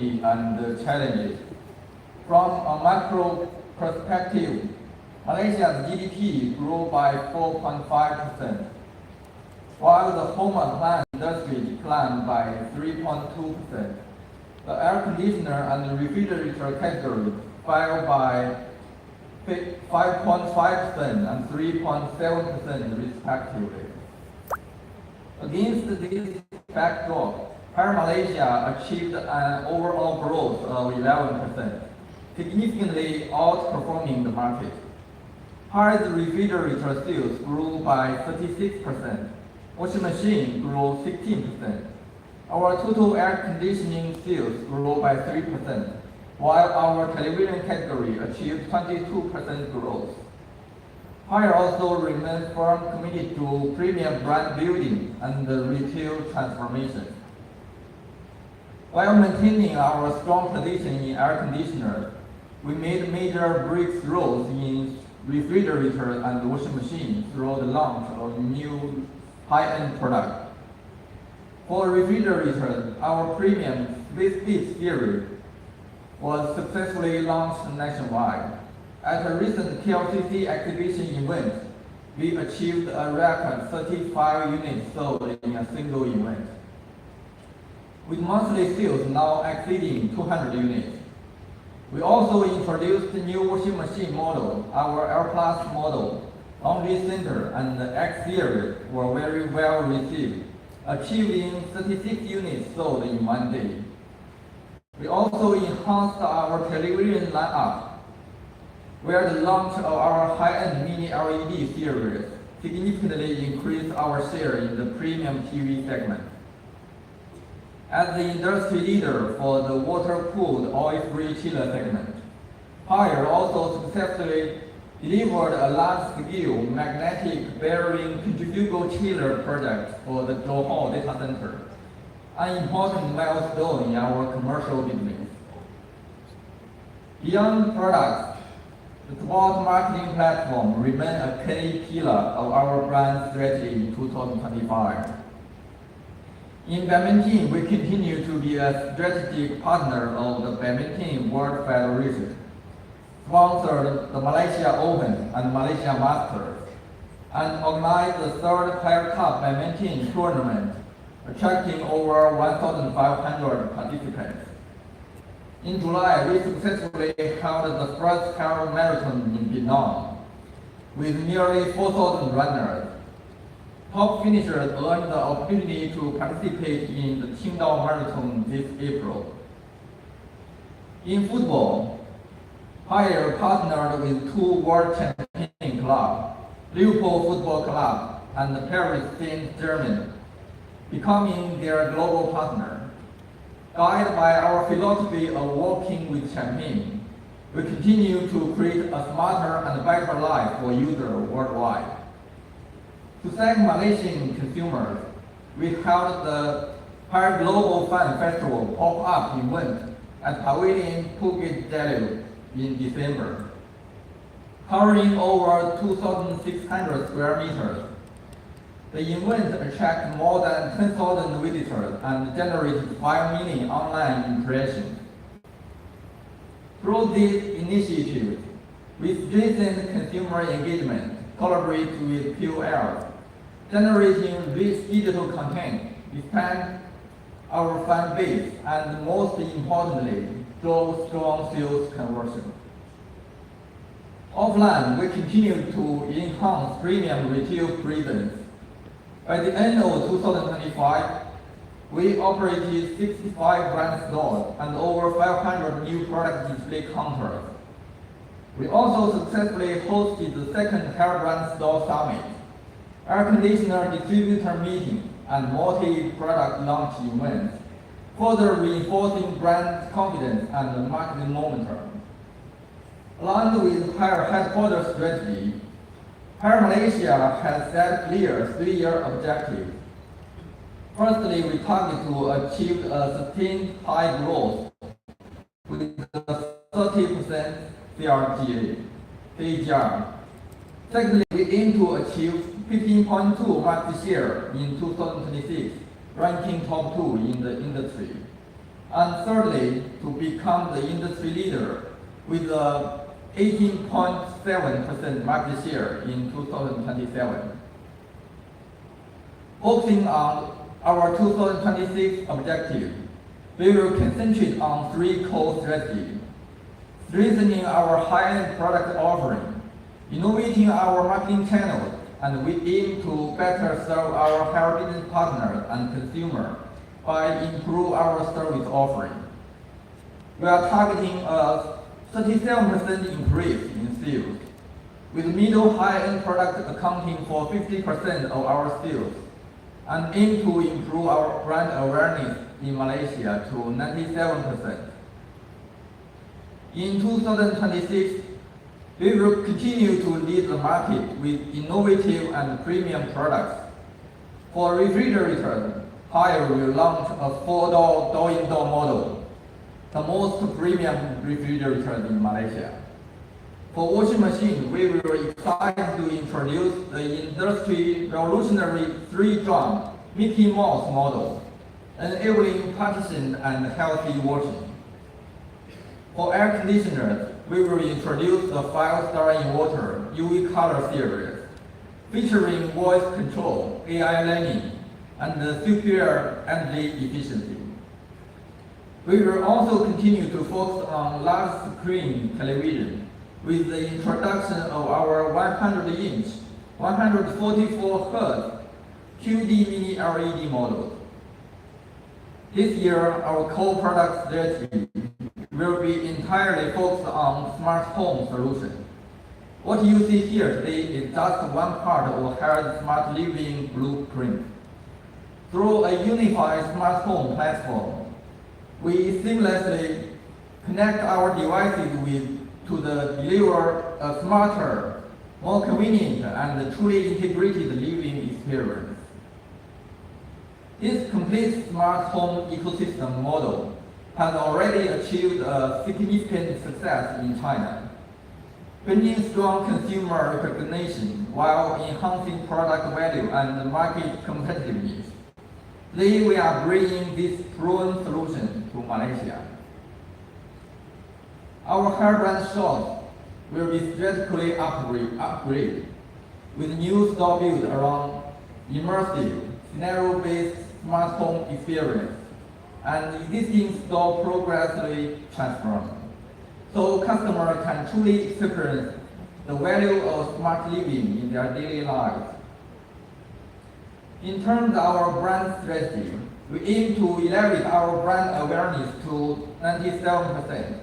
and the challenges. From a macro perspective, Malaysia's GDP grew by 4.5%, while the home appliance industry declined by 3.2%. The air conditioner and refrigerator category fell by 5.5% and 3.7% respectively. Against this backdrop, Air Malaysia achieved an overall growth of 11%, significantly outperforming the market. Hard refrigerator sales grew by 36%, washing machine grew 16%. Our total air conditioning sales grew by 3%, while our television category achieved 22% growth. Haier also remains firm committed to premium brand building and retail transformation. While maintaining our strong position in air conditioners, we made major breakthroughs in refrigerators and washing machines through the launch of new high-end products. For refrigerators, our premium Swiss series was successfully launched nationwide. At a recent KLCC exhibition event, we achieved a record 35 units sold in a single event, with monthly sales now exceeding 200 units. We also introduced the new washing machine model. Our Air Plus model, Laundry Center, and the X series were very well received, achieving 36 units sold in one day. We also enhanced our television lineup, where the launch of our high-end mini LED series significantly increased our share in the premium TV segment. As the industry leader for the water-cooled oil-free chiller segment, Haier also successfully delivered a large-scale magnetic bearing centrifugal chiller project for the Johor data center, an important milestone in our commercial business. Beyond products, the sport marketing platform remains a key pillar of our brand strategy in 2025. In badminton, we continue to be a strategic partner of the Badminton World Federation, sponsored the Malaysia Open and Malaysia Masters, and organized the third Haier Cup badminton tournament, attracting over 1,500 participants. In July, we successfully held the first Haier Marathon in Vietnam, with nearly 4,000 runners. Top finishers earned the opportunity to participate in the Qingdao Marathon this April. In football, Haier partnered with two world champion clubs, Liverpool Football Club and Paris Saint-Germain, becoming their global partner. Guided by our philosophy of working with champions, we continue to create a smarter and better life for users worldwide. To thank Malaysian consumers, we held the Haier Global Fan Festival pop-up event at Pavilion Phuket Jalil in December. Covering over 2,600 square meters, the event attracted more than 10,000 visitors and generated 5 million online impressions. Through this initiative, we strengthened consumer engagement, collaborate with KOLs, generating rich digital content, expand our fan base, and most importantly, drove strong sales conversion. Offline, we continue to enhance premium retail presence. By the end of 2025, we operated 65 brand stores and over 500 new product display counters. We also successfully hosted the second Haier Brand Store Summit, air conditioner distributor meeting, and multi-product launch events, further reinforcing brand confidence and market momentum. Aligned with Haier headquarters strategy, Haier Malaysia has set clear 3-year objectives. Firstly, we target to achieve a sustained high growth with a 30% CAGR. Secondly, we aim to achieve 15.2 market share in 2026, ranking top 2 in the industry. And thirdly, to become the industry leader with a 18.7% market share in 2027. Focusing on our 2026 objective, we will concentrate on three core strategies: strengthening our high-end product offering, innovating our marketing channels, and we aim to better serve our hair business partners and consumers by improving our service offering. We are targeting a 37% increase in sales, with middle high-end products accounting for 50% of our sales, and aim to improve our brand awareness in Malaysia to 97%. In 2026, we will continue to lead the market with innovative and premium products. For refrigerators, Haier will launch a 4-door door-in-door model, the most premium refrigerator in Malaysia. For washing machine, we will excited to introduce the industry revolutionary 3-drum Mickey Mouse model, enabling partition and healthy washing. For air conditioners, we will introduce the 5-star in water UV color series, featuring voice control, AI learning, and the superior energy efficiency. We will also continue to focus on large screen television with the introduction of our 100-inch, 144 Hz QD Mini LED models. This year, our core product strategy will be entirely focused on smart home solutions. What you see here today is just one part of Haier's smart living blueprint. Through a unified smart home platform, we seamlessly connect our devices to deliver a smarter, more convenient, and truly integrated living experience. This complete smart home ecosystem model has already achieved a significant success in China, gaining strong consumer recognition while enhancing product value and market competitiveness. Today, we are bringing this proven solution to Malaysia. Our hair brand shops will be strategically upgraded with new store built around immersive, scenario-based smart home experience, and existing store progressively transformed, so customers can truly experience the value of smart living in their daily lives. In terms of our brand strategy, we aim to elevate our brand awareness to 97%.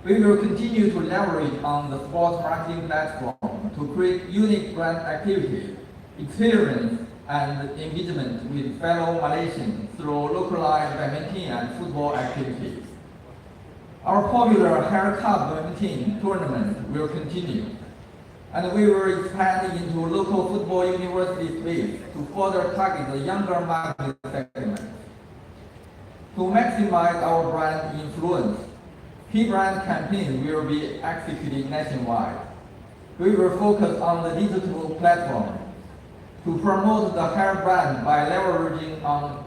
We will continue to leverage on the sports marketing platform to create unique brand activities, experience, and engagement with fellow Malaysians through localized badminton and football activities. Our popular Hair Cup badminton tournament will continue, and we will expand into local football university space to further target the younger market segment. To maximize our brand influence, key brand campaigns will be executed nationwide. We will focus on the digital platform to promote the hair brand by leveraging on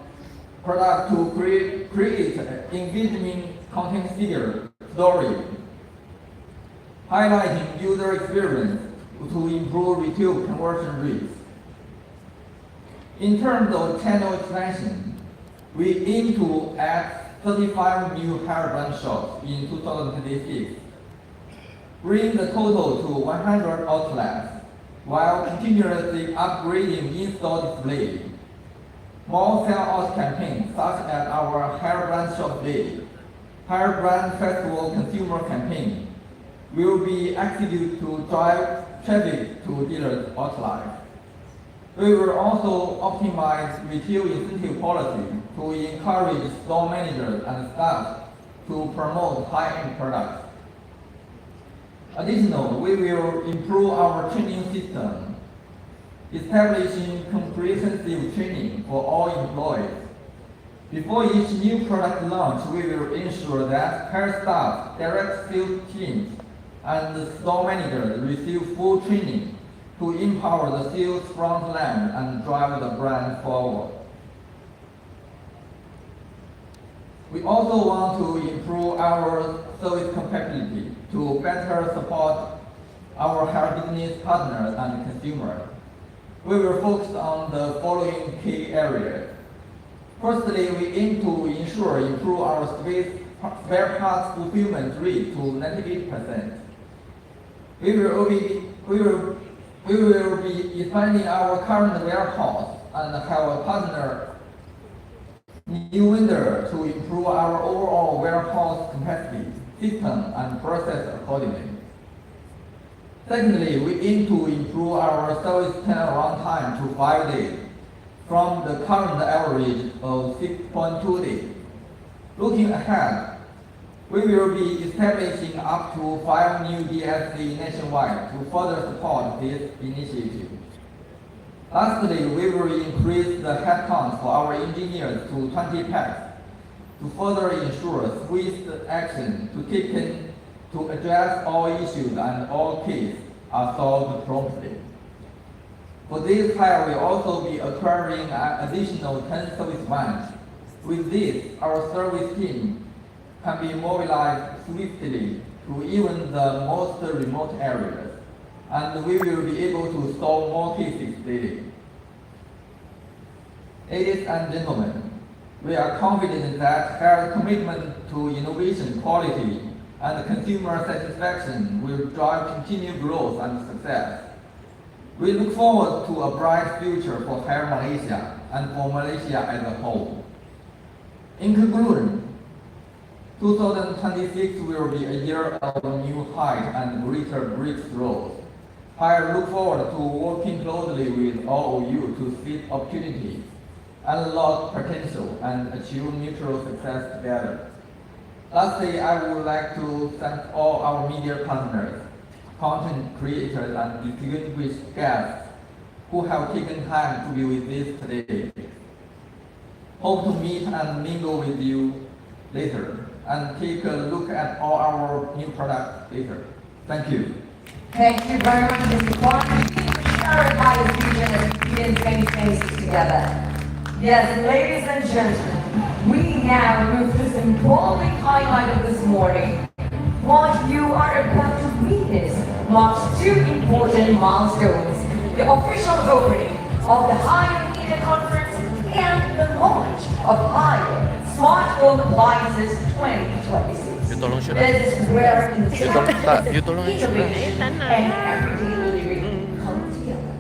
product to create engaging content figure story, highlighting user experience to improve retail conversion rates. In terms of channel expansion, we aim to add 35 new hair brand shops in 2026, bringing the total to 100 outlets, while continuously upgrading in-store display. More sell-out campaigns such as our Hair Brand Shop Day, Hair Brand Festival consumer campaign will be executed to drive traffic to dealers' outlets. We will also optimize retail incentive policy to encourage store managers and staff to promote high-end products. Additionally, we will improve our training system, establishing comprehensive training for all employees. Before each new product launch, we will ensure that hair staff, direct sales teams, and the store managers receive full training to empower the sales front line and drive the brand forward. We also want to improve our service capability to better support our hair business partners and consumers. We will focus on the following key areas. Firstly, we aim to improve our spare parts fulfillment rate to 98%. We will be expanding our current warehouse and have a partner new vendor to improve our overall warehouse capacity, system, and process accordingly. Secondly, we aim to improve our service turnaround time to 5 days, from the current average of 6.2 days. Looking ahead, we will be establishing up to 5 new DSC nationwide to further support this initiative. Lastly, we will increase the headcount for our engineers to 20 packs to further ensure swift action to address all issues and all cases are solved promptly. For this hire, we will also be acquiring an additional 10 service vans. With this, our service team can be mobilized swiftly to even the most remote areas, and we will be able to solve more cases daily. Ladies and gentlemen, we are confident that our commitment to innovation, quality, and consumer satisfaction will drive continued growth and success. We look forward to a bright future for Hair Malaysia and for Malaysia as a whole. In conclusion, 2026 will be a year of new heights and greater breakthroughs. I look forward to working closely with all of you to seize opportunities, unlock potential, and achieve mutual success together. Lastly, I would like to thank all our media partners, content creators, and distinguished guests who have taken time to be with us today. Hope to meet and mingle with you later and take a look at all our new products later. Thank you. Thank you very much, Mr. Kwon. Our highest vision as Korean face faces together. Yes, ladies and gentlemen, we now move to the symbolic highlight of this morning. What you are about to witness marks two important milestones: the official opening of the Haier Media Conference and the launch of Haier Smart Home Appliances 2026. This is where innovation and everyday living come together.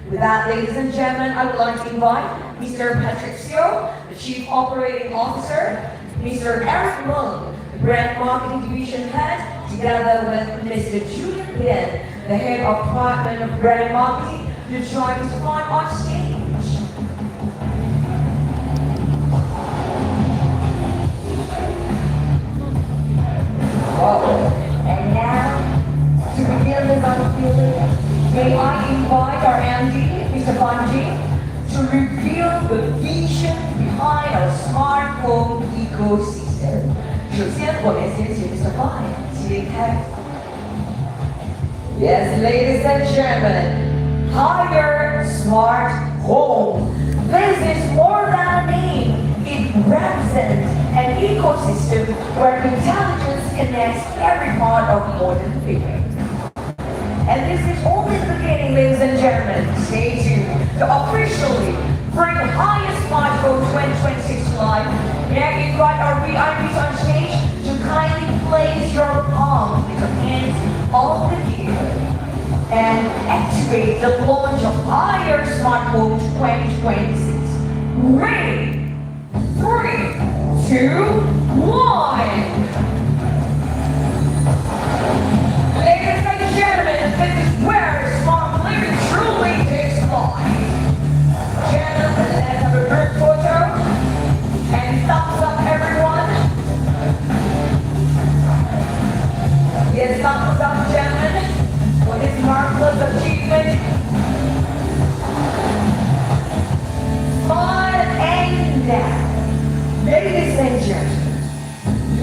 With that, ladies and gentlemen, I would like to invite Mr. Patrick Seo, the Chief Operating Officer, Mr. Eric Lung, the Brand Marketing Division Head, together with Mr. Julian Lin, the Head of Department of Brand Marketing, to join Mr. Kwon on stage. And now, to begin this unveiling, may I invite our MD, Mr. Fan Jing, to reveal the vision behind our smart home ecosystem. 首先，我们先请 Mr. Fan 揭开。Yes, ladies and gentlemen, Haier Smart Home. This is more than a name. It represents an ecosystem where intelligence connects every part of modern living. And this is only the beginning, ladies and gentlemen. Stay tuned to officially bring the highest smartphone 2026 to life. May I invite our VIPs on stage to kindly place your palm in the hands of the gear and activate the launch of Haier Smart Home 2026. Ready? 3, 2, 1. Ladies and gentlemen, this is where smart living truly takes flight. Gentlemen, let's have a group photo. And thumbs up, everyone. Yes, thumbs up, gentlemen, for this marvelous achievement. Smile and down. Ladies and gentlemen,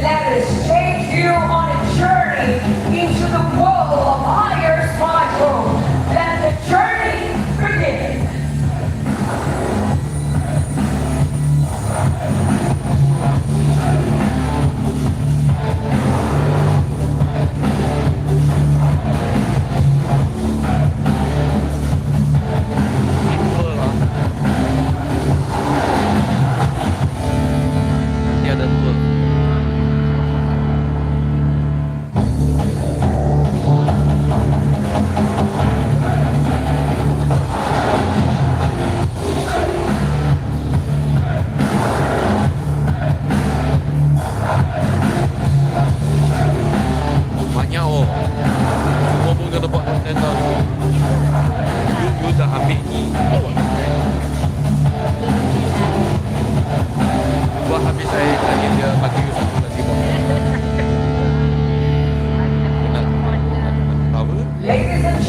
let us take you on a journey into the world of Haier Smart Home. Let the journey begin.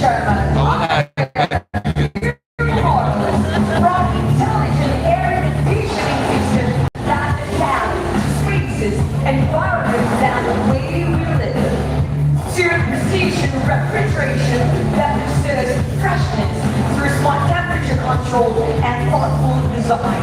Chairman, brought intelligent air conditioning systems that adapt spaces and environments that the way we live. To precision refrigeration that ensures freshness through smart temperature control and thoughtful design.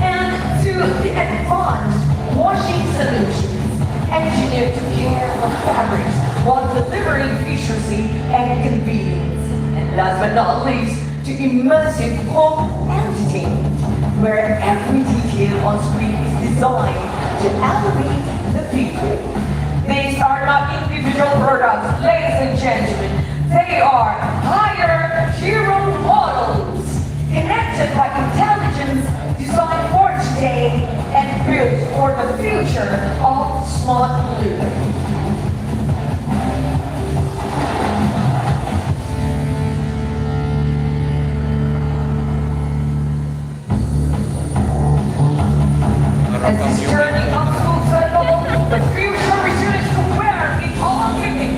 And to the advanced washing solutions engineered to care for fabrics while delivering efficiency and convenience. And last but not least, to immersive home entertainment, where every detail on screen is designed to elevate the people. These are not individual products, ladies and gentlemen. They are higher hero models, connected by intelligence, designed for today and built for the future of smart living. As this journey comes full circle, the future returns to where it all began.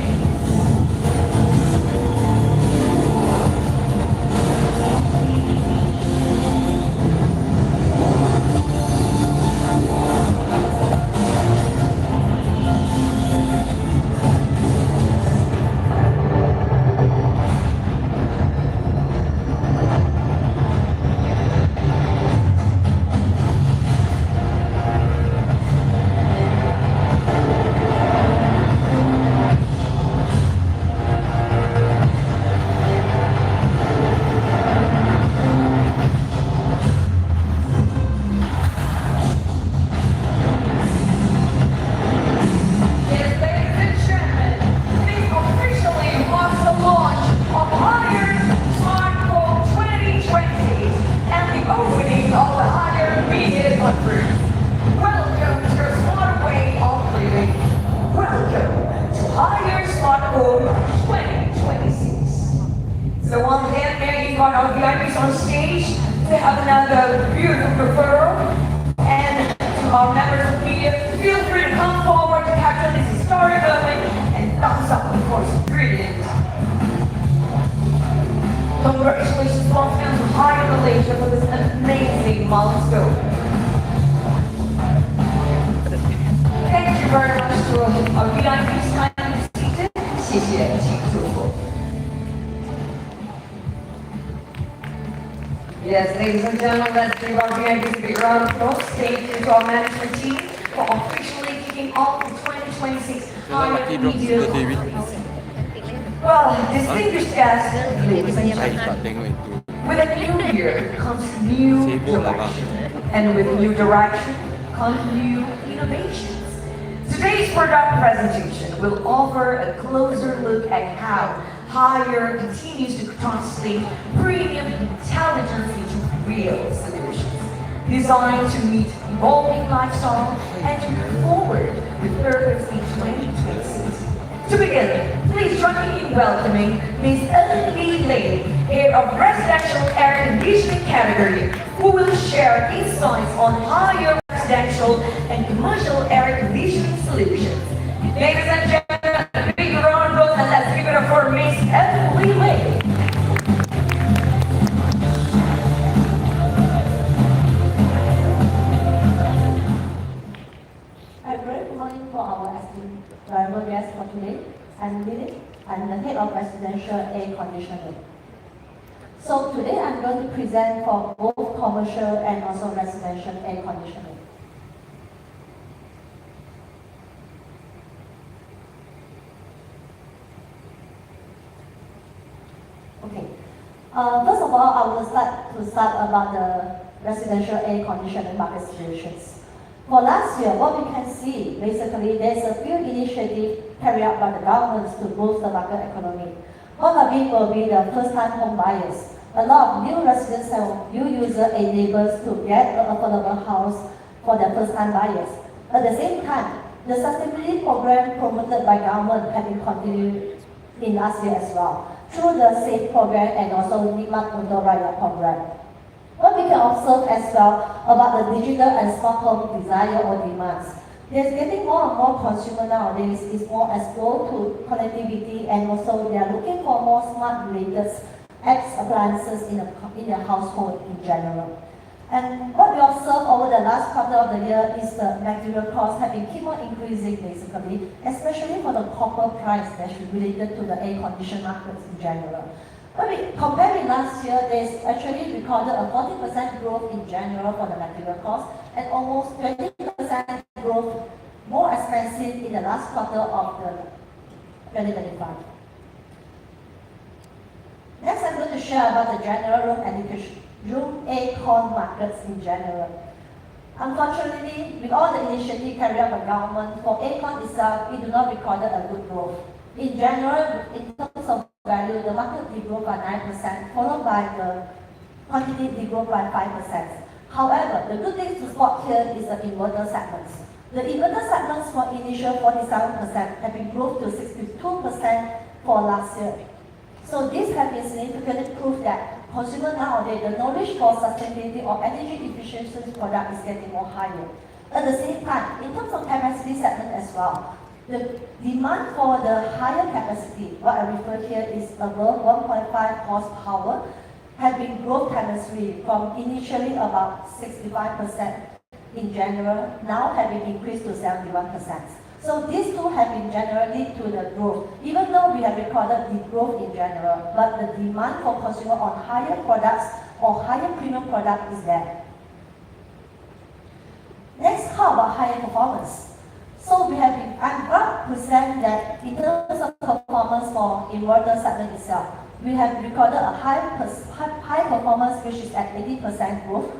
So once again, may you invite our VIPs on stage to have another beautiful referral. And to our members of media, feel free to come forward to capture this historic moment and thumbs up, of course, brilliant. Congratulations, welcome to Higher Malaysia for this amazing milestone. Thank you very much to our VIPs kindly seated. 谢谢，请祝福。Yes, ladies and gentlemen, let's give our VIPs a big round of applause. Thank you to our management team for officially kicking off the 2026 Higher Media Conference. Well, distinguished guests, ladies and gentlemen, with a new year comes new direction, and with new direction comes new innovations. Today's product presentation will offer a closer look at how Haier continues to translate premium intelligence into real solutions, designed to meet evolving lifestyle and to move forward with purpose in 2026. To begin, please join me in welcoming Ms. Ellen Lee Lane, head of residential air conditioning category, who will share insights on Haier residential and commercial air conditioning solutions. Ladies and gentlemen, a big round of applause and let's give it up for Ms. Ellen Lee Lane. A great morning for our esteemed driver guests for today. I'm Lily. I'm the head of residential air conditioning. So today I'm going to present for both commercial and also residential air conditioning. Okay. First of all, I would like to start about the residential air conditioning market situations. For last year, what we can see, basically, there's a few initiatives carried out by the governments to boost the market economy. One of it will be the first-time home buyers. A lot of new residents and new users enables to get an affordable house for their first-time buyers. At the same time, the sustainability program promoted by government has been continued in last year as well, through the SAFE program and also Nikmat Untuk Rakyat program. What we can observe as well about the digital and smart home desire or demands. There's getting more and more consumer nowadays is more exposed to connectivity, and also they are looking for more smart related apps, appliances in the household in general. And what we observed over the last quarter of the year is the material costs have been keep on increasing basically, especially for the copper price that's related to the air condition markets in general. When we compare with last year, there's actually recorded a 40% growth in general for the material cost and almost 20% growth more expensive in the last quarter of the 2025. Next, I'm going to share about the general room aircon markets in general. Unfortunately, with all the initiatives carried out by government, for aircon itself, it do not record a good growth. In general, in terms of value, the market degrowth by 9%, followed by the quantity degrowth by 5%. However, the good thing to spot here is the inverter segments. The inverter segments for initial 47% have been growth to 62% for last year. So this has been significantly proof that consumer nowadays, the knowledge for sustainability or energy efficiency product is getting more higher. At the same time, in terms of capacity segment as well, the demand for the higher capacity, what I refer here is above 1.5 horsepower, have been growth tendency from initially about 65% in general, now have been increased to 71%. So these two have been generally to the growth, even though we have recorded the growth in general, but the demand for consumer on higher products or higher premium product is there. Next, how about higher performance? So we have been, I'm glad to present that in terms of performance for inverter segment itself, we have recorded a high performance which is at 80% growth.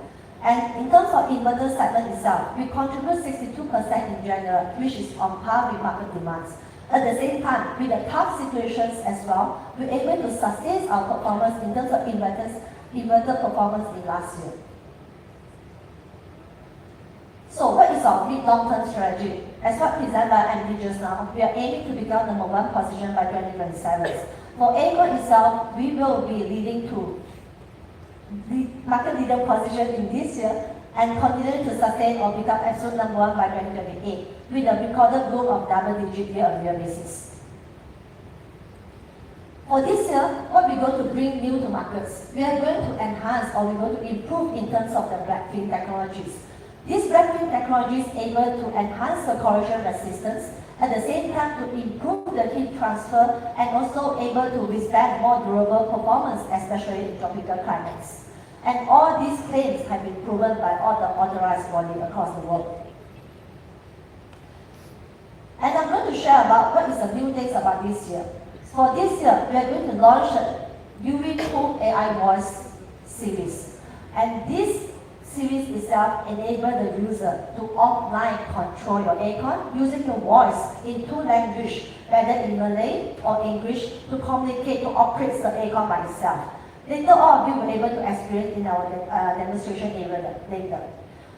And in terms of inverter segment itself, we contribute 62% in general, which is on par with market demands. At the same time, with the tough situations as well, we're able to sustain our performance in terms of inverter performance in last year. So what is our mid long-term strategy? As what presented by Andy just now, we are aiming to become number one position by 2027. For aircon itself, we will be leading to the market leader position in this year and continue to sustain or become absolute number one by 2028 with a recorded growth of double-digit year-on-year basis. For this year, what we're going to bring new to markets, we are going to enhance or we're going to improve in terms of the black film technologies. This black film technology is able to enhance the corrosion resistance, at the same time to improve the heat transfer and also able to withstand more durable performance, especially in tropical climates. And all these claims have been proven by all the authorized bodies across the world. And I'm going to share about what is the new things about this year. For this year, we are going to launch a UV2 AI Voice series. And this series itself enables the user to offline control your aircon using your voice in two languages, whether in Malay or English, to communicate, to operate the aircon by itself. Later, all of you will be able to experience in our demonstration area later.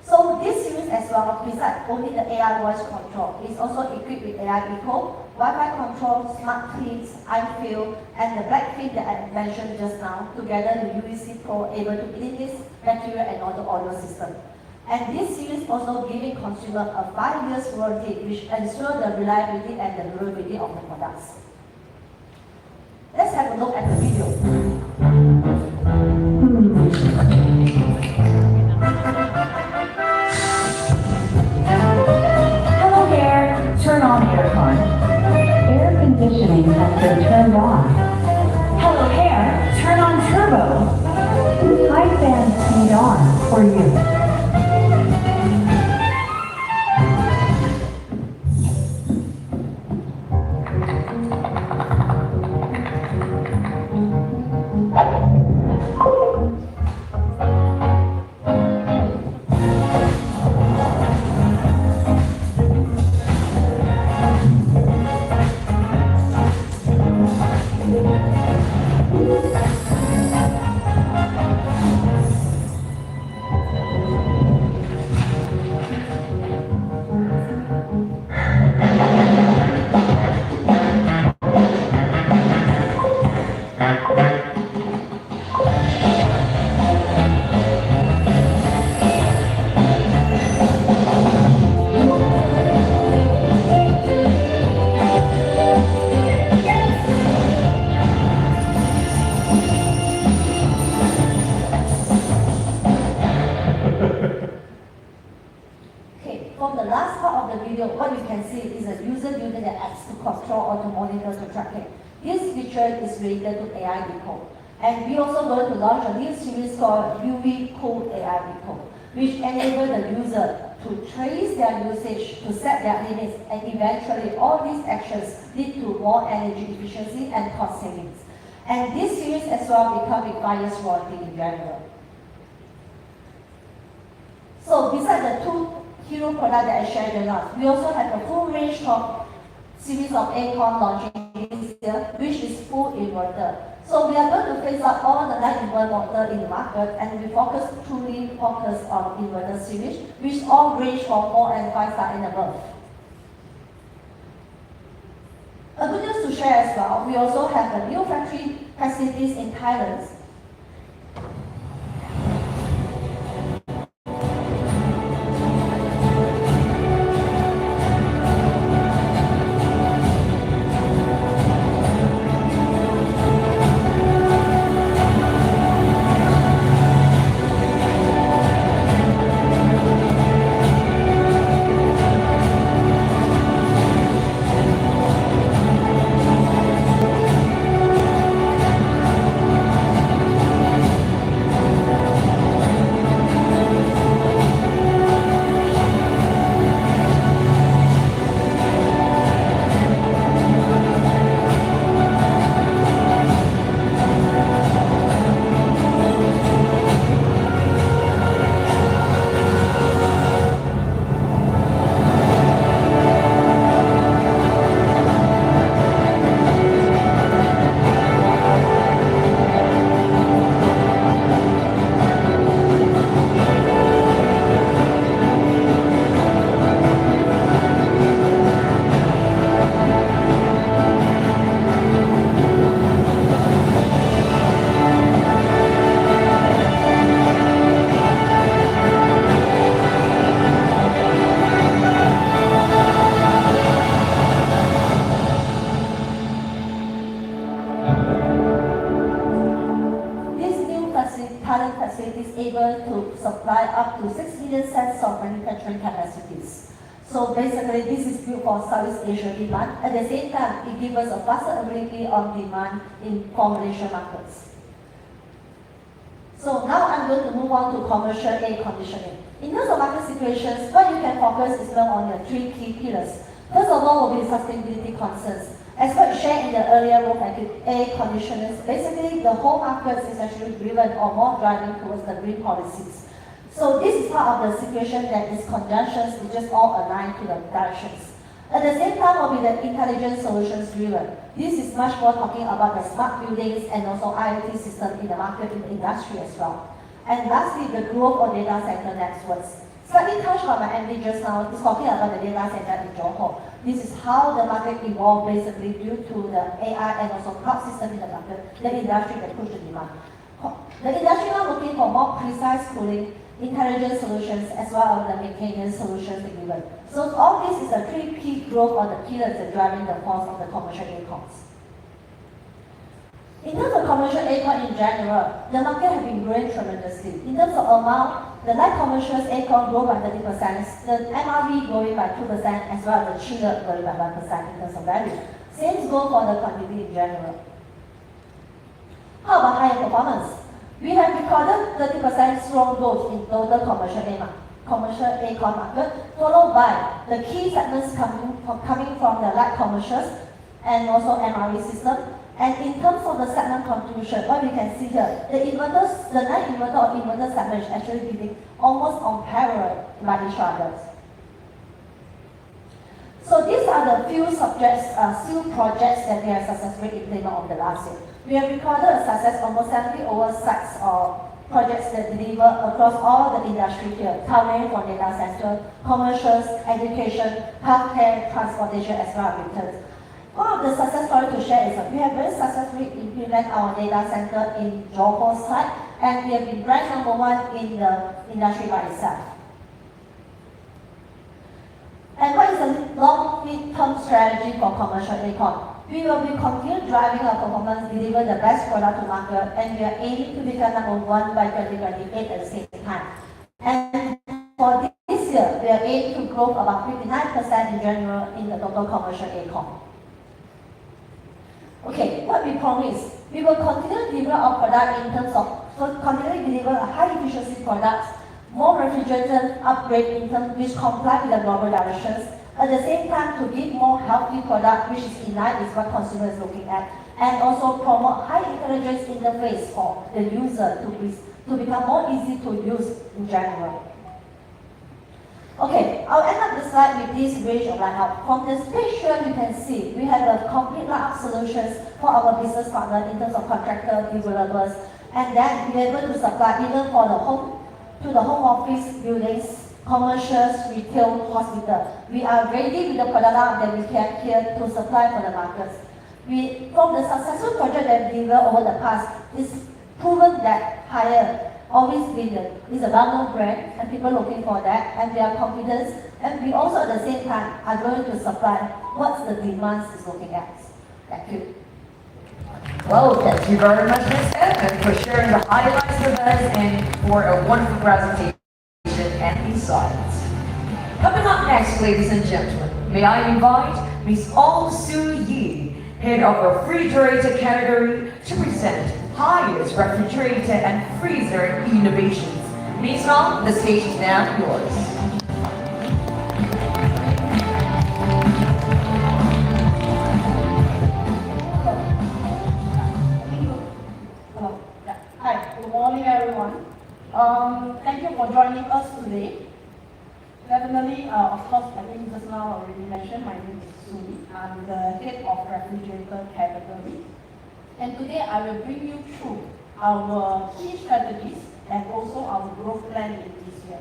So this series as well, besides only the AI voice control, is also equipped with AI Eco, Wi-Fi control, smart cleans, iFeel, and the black film that I mentioned just now, together with UVC Pro, able to clean this bacteria and all the audio system. And this series also giving consumer a 5 years warranty, which ensure the reliability and the durability of the products. Let's have a look at the video. Hello there, turn on aircon. Air conditioning has been turned on. Hello Hair, turn on turbo. High fan speed on for you. to control or to monitor to track it. This feature is related to AI Decode. And we also going to launch a new series called UV Code AI Decode, which enable the user to trace their usage, to set their limits, and eventually all these actions lead to more energy efficiency and cost savings. And this series as well will come with 5 years warranty in general. So besides the 2 hero products that I shared with us, we also have a full range of series of Acorn launching this year, which is full inverter. So we are going to phase out all the 9-inverter motor in the market, and we truly focus on inverter series, which all range from 4 and 5 star and above. A good news to share as well, we also have a new factory facilities in Thailand. Thailand facility is able to supply up to 6 million sets of manufacturing capacities. So basically, this is built for Southeast Asia demand. At the same time, it gives us a faster ability on demand in formulation markets. So now I'm going to move on to commercial air conditioning. In terms of market situations, what you can focus is more on the 3 key pillars. First of all will be sustainability concerns. As what shared in the earlier room, like air conditioners, basically the whole market is actually driven or more driving towards the green policies. So this is part of the situation that these conjunctions is just all aligned to the directions. At the same time will be the intelligent solutions driven. This is much more talking about the smart buildings and also IoT system in the market, in the industry as well. And lastly, the growth of data center networks. Slightly touched on my MD just now, is talking about the data center in Johor. This is how the market evolved basically due to the AI and also cloud system in the market, the industry that pushed the demand. The industry now looking for more precise cooling, intelligent solutions, as well as the maintenance solutions delivered. So all this is the 3 key growth of the pillars that driving the force of the commercial aircons. In terms of commercial aircon in general, the market has been growing tremendously. In terms of amount, the light commercial aircon grew by 30%, the MRV growing by 2%, as well as the chiller growing by 1% in terms of value. Same goes for the quantity in general. How about higher performance? We have recorded 30% strong growth in total commercial aircon market, followed by the key segments coming from the light commercials and also MRV system. And in terms of the segment contribution, what we can see here, the inverters, the non-inverter or inverter segment is actually giving almost on parallel by each other. So these are the few subjects, few projects that we have successfully implemented over the last year. We have recorded a success almost 70 over sites or projects that deliver across all the industry here, covering from data center, commercials, education, healthcare, transportation, as well as returns. One of the success stories to share is that we have very successfully implemented our data center in Johor site, and we have been ranked #1 in the industry by itself. And what is the long mid-term strategy for commercial aircon? We will be continue driving our performance, deliver the best product to market, and we are aiming to become #1 by 2028 at the same time. And for this year, we are aiming to grow about 59% in general in the total commercial aircon. Okay, what we promise, we will continue to deliver our product in terms of, continue to deliver a high efficiency products, more refrigerant upgrade in terms which comply with the global directions. At the same time, to give more healthy product which is in line with what consumers is looking at, and also promote high intelligence interface for the user to become more easy to use in general. Okay, I'll end up the slide with this range of lineup. From the picture you can see, we have a complete lineup solutions for our business partner in terms of contractor, developers, and then be able to supply even for the home, to the home office buildings, commercials, retail, hospital. We are ready with the product line that we have here to supply for the markets. From the successful project that we delivered over the past, it's proven that Haier always been is a well-known brand and people looking for that, and we are confident, and we also at the same time are going to supply what the demands is looking at. Thank you. Well, thank you very much, Ms. Evan, for sharing the highlights with us and for a wonderful presentation and insights. Coming up next, ladies and gentlemen, may I invite Ms. Ong Soo Yi, Head of Refrigerator Category, to present Haier's Refrigerator and Freezer Innovations. Ms. Ong, the stage is now yours. Hi, good morning everyone. Thank you for joining us today. Definitely, of course, I think just now already mentioned, my name is Sui. I'm the head of refrigerator category. And today I will bring you through our key strategies and also our growth plan in this year.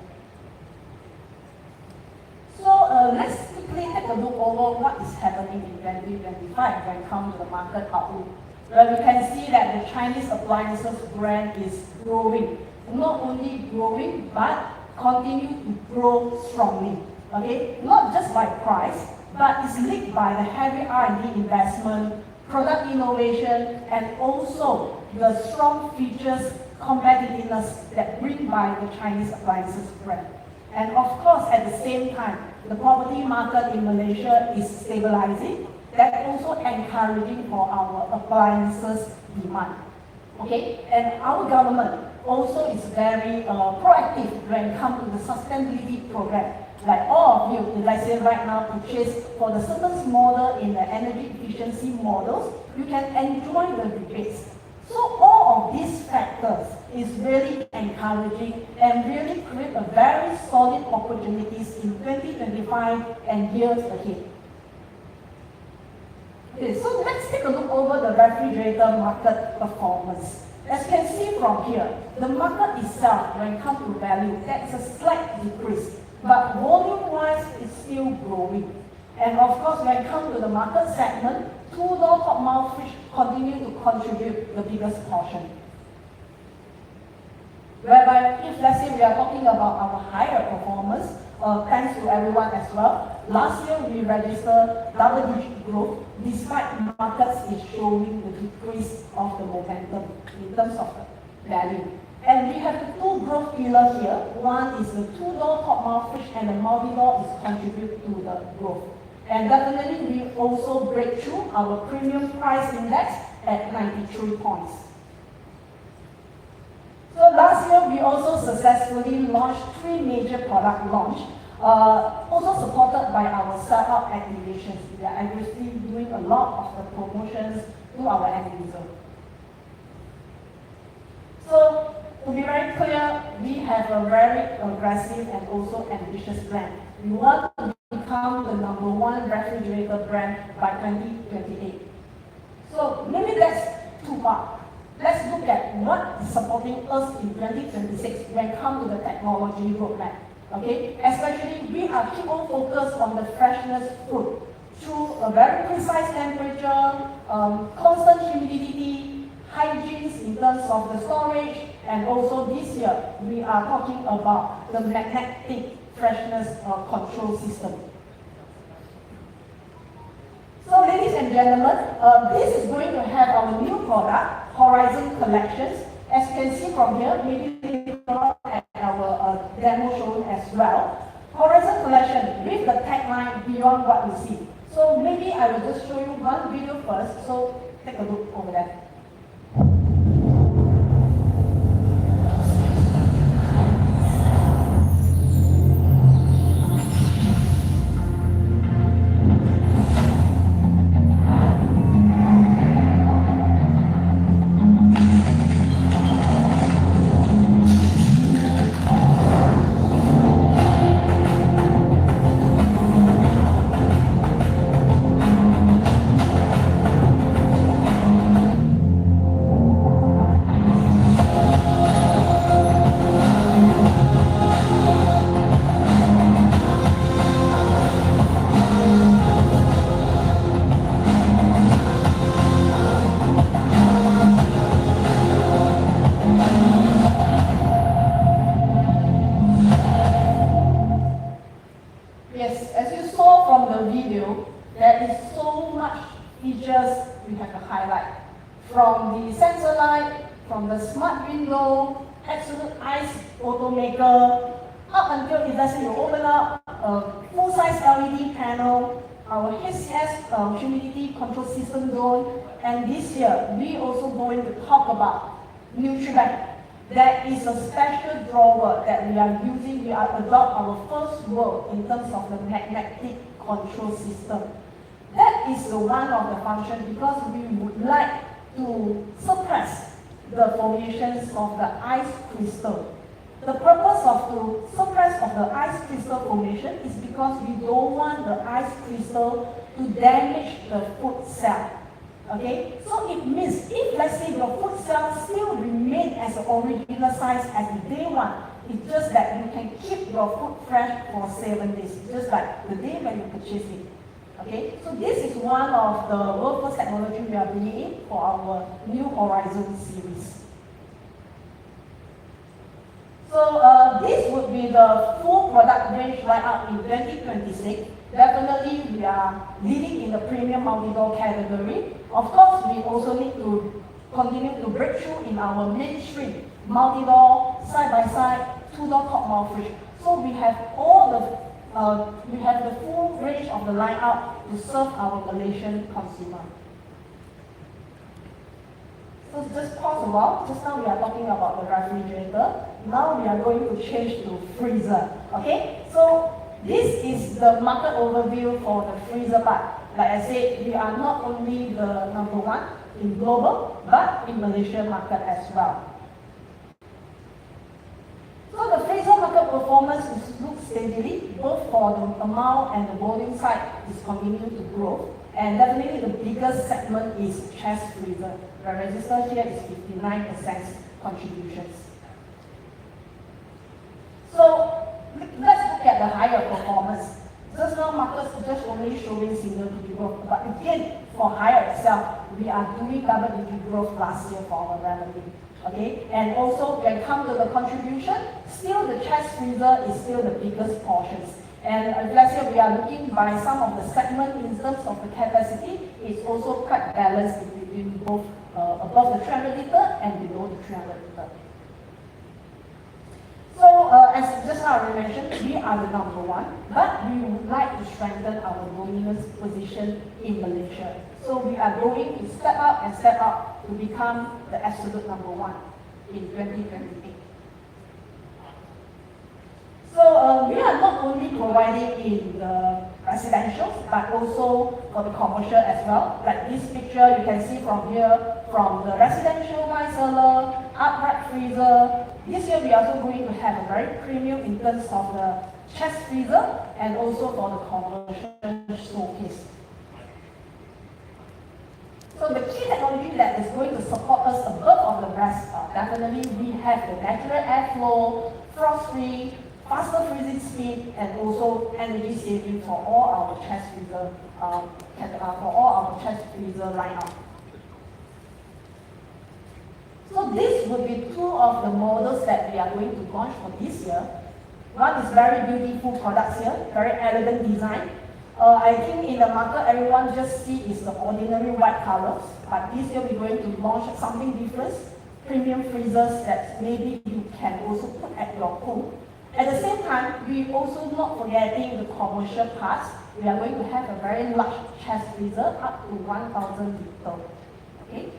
So let's quickly take a look over what is happening in 2025 when it comes to the market outlook. Where we can see that the Chinese appliances brand is growing. Not only growing, but continue to grow strongly. Okay, not just by price, but it's linked by the heavy R&D investment, product innovation, and also the strong features competitiveness that bring by the Chinese appliances brand. And of course, at the same time, the property market in Malaysia is stabilizing. That's also encouraging for our appliances demand. Okay, and our government also is very proactive when it comes to the sustainability program. Like all of you, let's say right now, purchase for the certain model in the energy efficiency models, you can enjoy the rebates. So all of these factors is really encouraging and really create a very solid opportunities in 2025 and years ahead. Okay, so let's take a look over the refrigerator market performance. As you can see from here, the market itself, when it comes to value, that's a slight decrease. But volume-wise, it's still growing. And of course, when it comes to the market segment, two-door top mount fridge continue to contribute the biggest portion. Whereby, if let's say we are talking about our higher performance, thanks to everyone as well, last year we registered double-digit growth despite markets is showing the decrease of the momentum in terms of the value. And we have the two growth pillars here. One is the two-door top mount fridge and the multi-door is contribute to the growth. And definitely we also break through our premium price index at 93 points. So last year we also successfully launched 3 major product launch, also supported by our startup activations. We are actually doing a lot of the promotions to our end user. So to be very clear, we have a very aggressive and also ambitious plan. We want to become the #1 refrigerator brand by 2028. So maybe that's too far. Let's look at what is supporting us in 2026 when it comes to the technology roadmap. Okay, especially we are keep on focused on the freshness food through a very precise temperature, constant humidity, hygiene in terms of the storage, and also this year we are talking about the magnetic freshness control system. So ladies and gentlemen, this is going to have our new product, Horizon Collections. As you can see from here, maybe later on at our demo showroom as well. Horizon Collection with the tagline Beyond What You See. So maybe I will just show you one video first. So take a look over there. Yes, as you saw from the video, there is so much features we have to highlight. From the sensor light, from the smart window, absolute ice automaker, up until if let's say you open up a full-size LED panel, our HCS humidity control system zone, and this year we also going to talk about NutriBank. There is a special drawer that we are using. We are adopt our first work in terms of the magnetic control system. That is the one of the function because we would like to suppress the formations of the ice crystal. The purpose of the suppress of the ice crystal formation is because we don't want the ice crystal to damage the food cell. Okay, so it means if let's say your food cell still remain as the original size as the day one, it's just that you can keep your food fresh for 7 days, just like the day when you purchase it. Okay, so this is one of the world first technology we are bringing in for our New Horizon series. So this would be the full product range lineup in 2026. Definitely, we are leading in the premium multi-door category. Of course, we also need to continue to break through in our mainstream multi-door, side-by-side, two-door top mount fridge. So we have all the full range of the lineup to serve our Malaysian consumer. So just pause a while. Just now we are talking about the refrigerator. Now we are going to change to freezer. Okay? So this is the market overview for the freezer part. Like I said, we are not only the number one in global, but in Malaysian market as well. So the freezer market performance is looks steadily, both for the amount and the volume side is continuing to grow. And definitely the biggest segment is chest freezer. The resistance here is 59% contributions. So let's look at the higher performance. Just now markets just only showing single-digit growth, but again, for higher itself, we are doing double-digit growth last year for our revenue. Okay, and also when it comes to the contribution, still the chest freezer is still the biggest portions. And let's say we are looking by some of the segment in terms of the capacity, it's also quite balanced between both above the 300 liter and below the 300 liter. So as just now I mentioned, we are the number one, but we would like to strengthen our dominance position in Malaysia. So we are going to step up to become the absolute number one in 2028. So we are not only providing in the residential, but also for the commercial as well. Like this picture, you can see from here, from the residential wine cellar, upright freezer. This year we are also going to have a very premium in terms of the chest freezer and also for the commercial showcase. So the key technology that is going to support us above of the rest, definitely we have the natural airflow, frost-free, faster freezing speed, and also energy saving for all our chest freezer, lineup. So this would be two of the models that we are going to launch for this year. One is very beautiful products here, very elegant design. I think in the market everyone just see is the ordinary white colors, but this year we're going to launch something different, premium freezers that maybe you can also put at your home. At the same time, we also not forgetting the commercial parts. We are going to have a very large chest freezer up to 1,000 liters. Okay?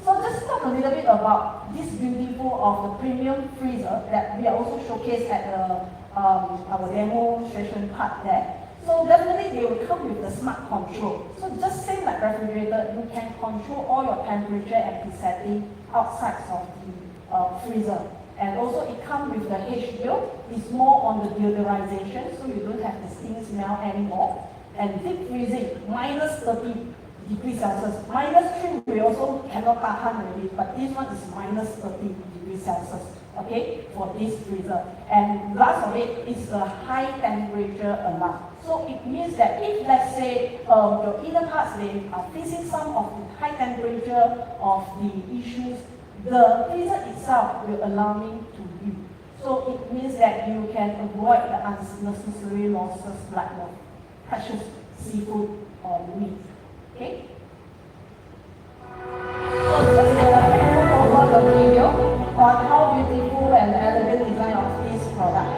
So just talk a little bit about this beautiful of the premium freezer that we are also showcased at our demonstration part there. So definitely they will come with the smart control. So just same like refrigerator, you can control all your temperature and presetting outside of the freezer. And also it comes with the HDO. It's more on the deodorization, so you don't have the sting smell anymore. And deep freezing, minus 30 degrees Celsius. -3 we also cannot tahan already, but this one is minus 30 degrees Celsius. Okay, for this freezer. And last of it is a high temperature alarm. So it means that if let's say your inner parts they are facing some of the high temperature of the issues, the freezer itself will alarming to you. So it means that you can avoid the unnecessary losses like the precious seafood or meat. Okay? So just over the video on how beautiful and elegant design of this product.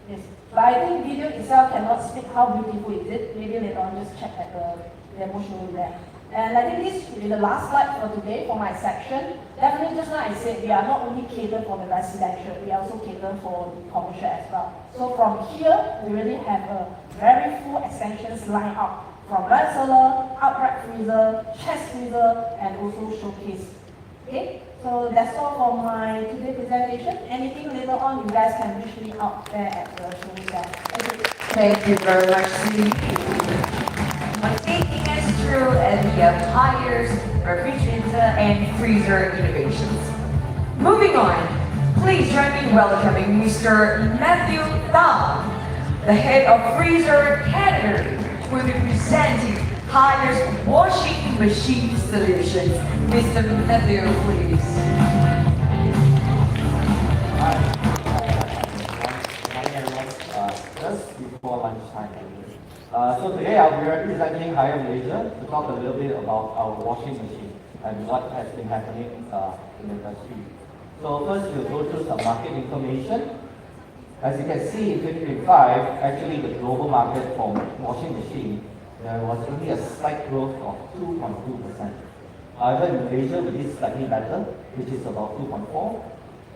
Yes, but I think video itself cannot speak how beautiful is it. Maybe later on just check at the demo showroom there. And I think this will be the last slide for today for my section. Definitely just now I said we are not only catered for the residential, we also cater for the commercial as well. So from here, we really have a very full extensions lined up from red cellar, upright freezer, chest freezer, and also showcase. Okay, so that's all for my today presentation. Anything later on, you guys can reach me out there at the showroom there. Thank you. Thank you very much, Cindy, for taking us through the tires, refrigerator, and freezer innovations. Moving on, please join me in welcoming Mr. Matthew Dong, the head of freezer category, who will be presenting Tires washing machine solutions. Mr. Matthew, please. Hi. Morning, everyone. Just before lunchtime. So today I'll be representing Hire Malaysia to talk a little bit about our washing machine and what has been happening in the industry. So first we'll go through some market information. As you can see in 2025, actually the global market for washing machine, there was only a slight growth of 2.2%. However, in Malaysia, we did slightly better, which is about 2.4%.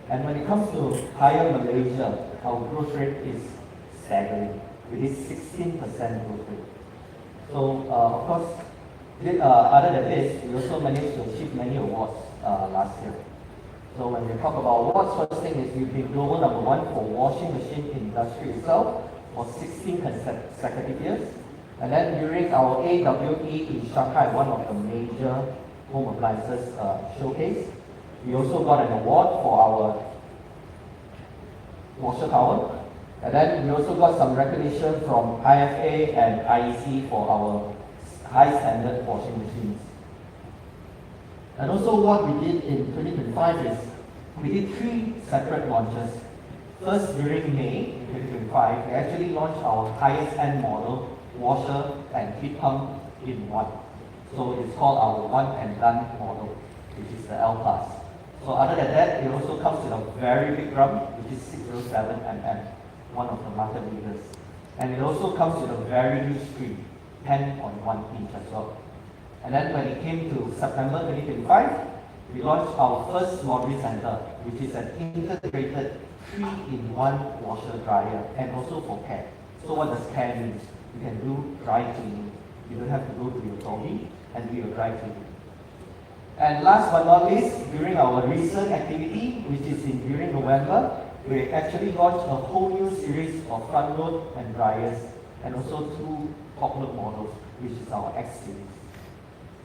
And when it comes to Hire Malaysia, our growth rate is staggering. We did 16% growth rate. So, of course, other than this, we also managed to achieve many awards last year. So when we talk about awards, first thing is we've been global number 1 for washing machine industry itself for 16 consecutive years. And then during our AWE in Shanghai, one of the major home appliances showcase, we also got an award for our washer tower. And then we also got some recognition from IFA and IEC for our high standard washing machines. And also what we did in 2025 is we did 3 separate launches. First, during May 2025, we actually launched our highest end model washer and heat pump in one. So it's called our one and done model, which is the L Plus. So other than that, it also comes with a very big drum, which is 607 mm, one of the market leaders. And it also comes with a very huge screen, 10.1 inch as well. And then when it came to September 2025, we launched our first laundry center, which is an integrated 3-in-1 washer dryer and also for care. So what does care mean? You can do dry cleaning. You don't have to go to your trolley and do your dry cleaning. And last but not least, during our recent activity, which is during November, we actually launched a whole new series of front load and dryers and also 2 top load models, which is our X series.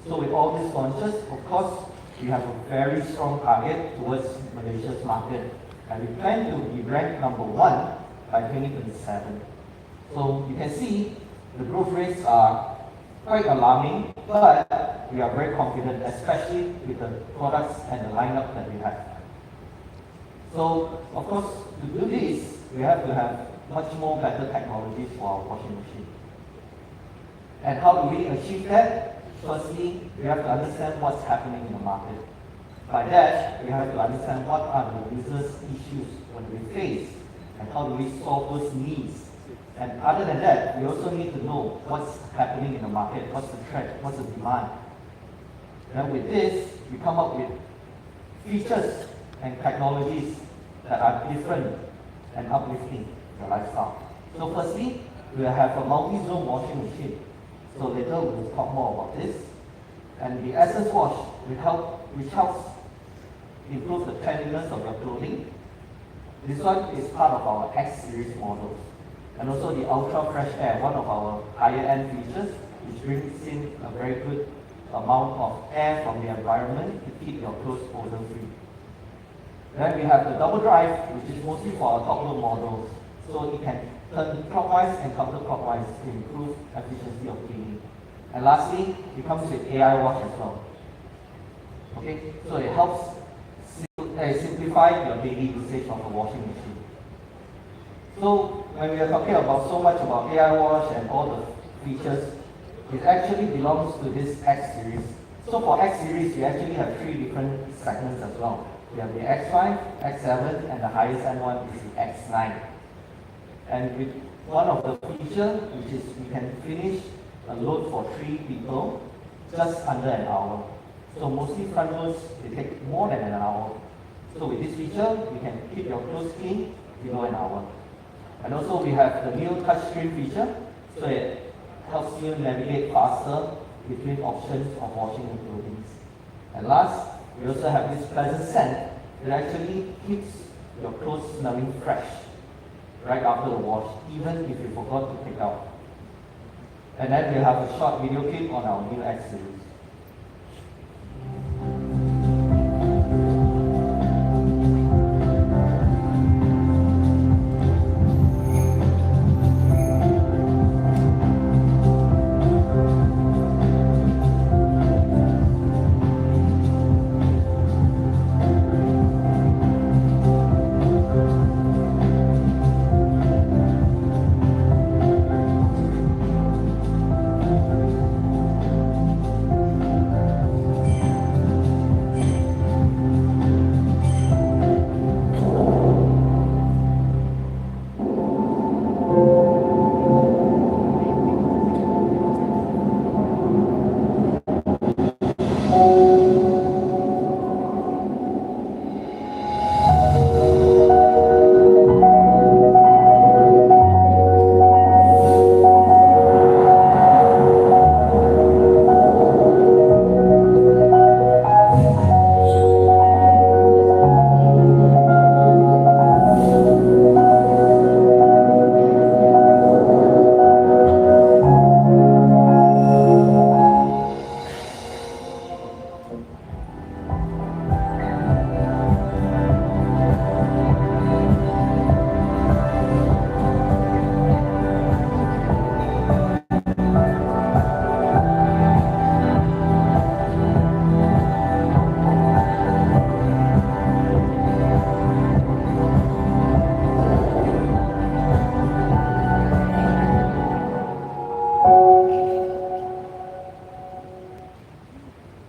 So with all these launches, of course, we have a very strong target towards Malaysia's market, and we plan to be ranked number 1 by 2027. So you can see the growth rates are quite alarming, but we are very confident, especially with the products and the lineup that we have. So, of course, to do this, we have to have much more better technologies for our washing machine. And how do we achieve that? Firstly, we have to understand what's happening in the market. By that, we have to understand what are the users' issues when we face, and how do we solve those needs. And other than that, we also need to know what's happening in the market, what's the trend, what's the demand. And with this, we come up with features and technologies that are different and uplifting your lifestyle. So firstly, we have a multi-zone washing machine. So later we'll talk more about this. And the Essence Wash which helps improve the cleanliness of your clothing. This one is part of our X series models. And also the Ultra Fresh Air, one of our higher end features, which brings in a very good amount of air from the environment to keep your clothes odor free. Then we have the Double Drive, which is mostly for our top load models. So it can turn clockwise and counterclockwise to improve efficiency of cleaning. And lastly, it comes with AI Wash as well. Okay, so it helps simplify your daily usage of a washing machine. So when we are talking about so much about AI Wash and all the features, it actually belongs to this X series. So for X series, we actually have 3 different segments as well. We have the X5, X7, and the highest end one is the X9. And with one of the features, which is we can finish a load for 3 people just under an hour. So mostly front loads, they take more than an hour. So with this feature, you can keep your clothes clean below an hour. And also we have the new touchscreen feature, so it helps you navigate faster between options of washing and clothing. And last, we also have this pleasant scent that actually keeps your clothes smelling fresh right after the wash, even if you forgot to pick out. And then we have a short video clip on our new X series.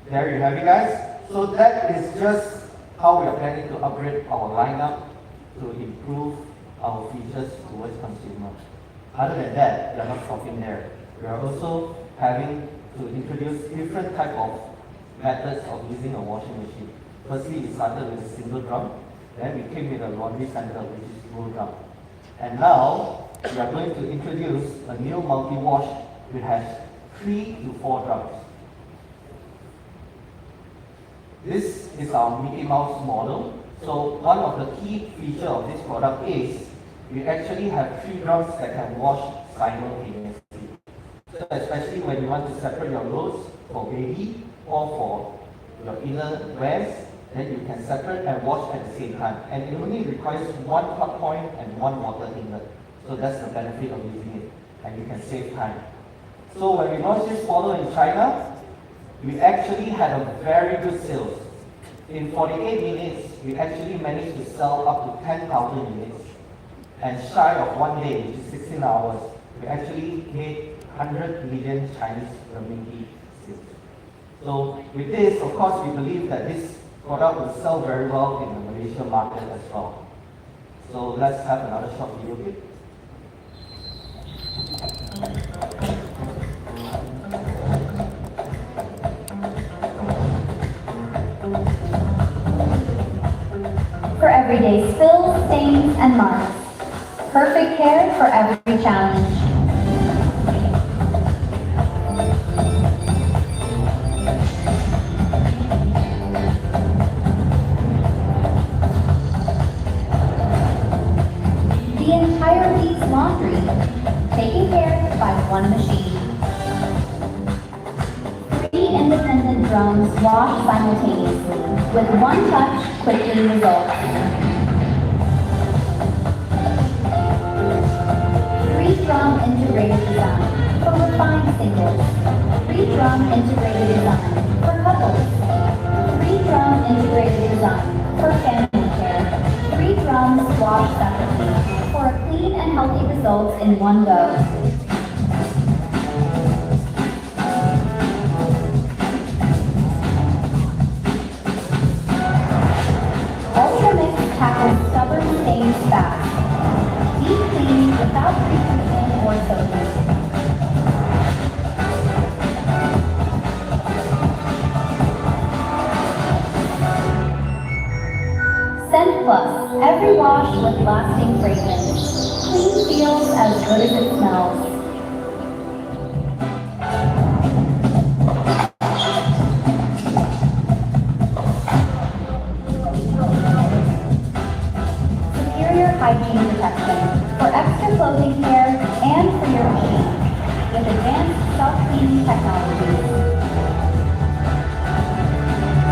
There you have it, guys. So that is just how we are planning to upgrade our lineup to improve our features towards consumer. Other than that, we are not stopping there. We are also having to introduce different type of methods of using a washing machine. Firstly, we started with a single drum. Then we came with a laundry center, which is dual drum. And now we are going to introduce a new multi-wash which has 3 to 4 drums. This is our Mickey Mouse model. So one of the key features of this product is we actually have 3 drums that can wash simultaneously. So especially when you want to separate your loads for baby or for your inner wears, then you can separate and wash at the same time. And it only requires one hot point and one water inlet. So that's the benefit of using it. And you can save time. So when we launched this model in China, we actually had a very good sales. In 48 minutes, we actually managed to sell up to 10,000 units. And shy of 1 day, which is 16 hours, we actually made 100 million Chinese renminbi sales. So with this, of course, we believe that this product will sell very well in the Malaysian market as well. So let's have another short video clip. For everyday spills, stains, and marks. Perfect care for every challenge. The entire Lee's laundry, taken care of by one machine. 3 independent drums wash simultaneously, with one touch, quick clean results. 3-drum integrated design for refined singles. 3-drum integrated design for couples. 3-drum integrated design for family care. 3 drums wash separately for a clean and healthy results in one go. Ultra Mix tackles stubborn stains fast. Deep cleaning without pre-treatment or soaking. Scent Plus, every wash with lasting fragrance. Clean feels as good as it smells. Superior hygiene protection for extra clothing care and for your machine with advanced self-cleaning technologies.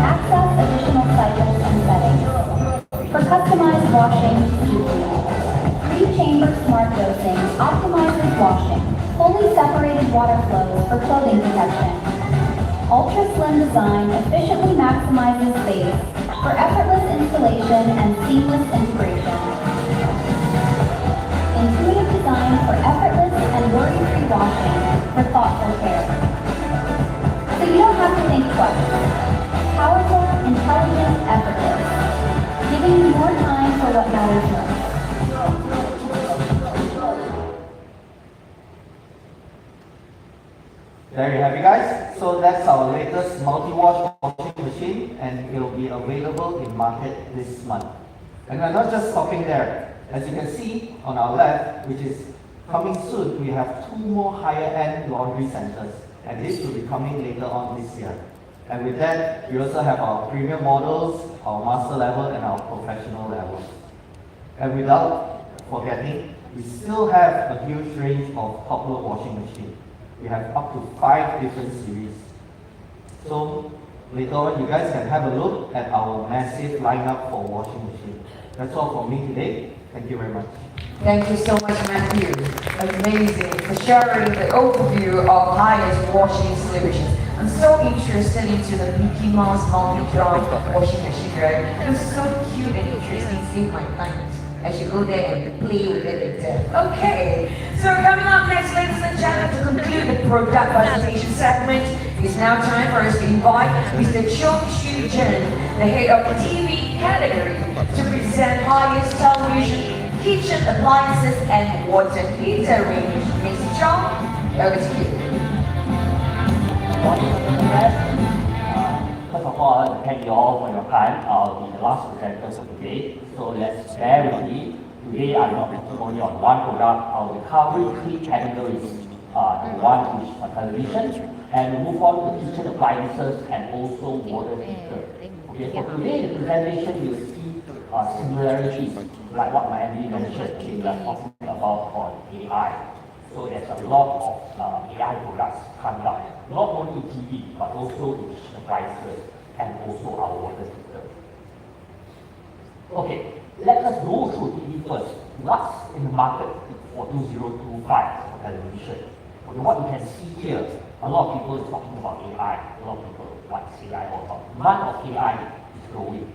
Access additional cycles and settings for customized washing. 3-chamber smart dosing optimizes washing. Fully separated water flows for clothing protection. Ultra slim design efficiently maximizes space for effortless installation and seamless integration. Intuitive design for effortless and worry-free washing for thoughtful care. So you don't have to think twice. Powerful, intelligent, effortless. Giving you more time for what matters most. There you have it, guys. So that's our latest multi-wash washing machine, and it will be available in market this month. And we're not just stopping there. As you can see on our left, which is coming soon, we have 2 more higher-end laundry centers, and this will be coming later on this year. And with that, we also have our premium models, our master level, and our professional levels. And without forgetting, we still have a huge range of top-load washing machines. We have up to 5 different series. So later on, you guys can have a look at our massive lineup for washing machine. That's all from me today. Thank you very much. Thank you so much, Matthew. Amazing for sharing the overview of highest washing solutions. I'm so interested into the Mickey Mouse multi-drum washing machine, right? It was so cute and interesting. Save my time. I should go there and play with it. Okay, so coming up next, ladies and gentlemen, to conclude the product presentation segment, it's now time for us to invite Mr. Chong Shu Jin, the head of the TV category, to present highest television, kitchen appliances, and water heater range. Mr. Chong, over to you. First of all, thank you all for your time. I'll be the last presenter for today, so let's bear with me. Today I'm not focusing only on one product. I'll be covering 3 categories. One is television, and we move on to kitchen appliances and also water heater. Okay, for today, the presentation you will see similarities, like what my MD mentioned, we are talking about on AI. So there's a lot of AI products coming up, not only in TV, but also in appliances. and also our water system. Okay, let us go through TV first. What's in the market for 2025 for television? Okay, what you can see here, a lot of people are talking about AI. A lot of people, what is AI all about? Demand of AI is growing.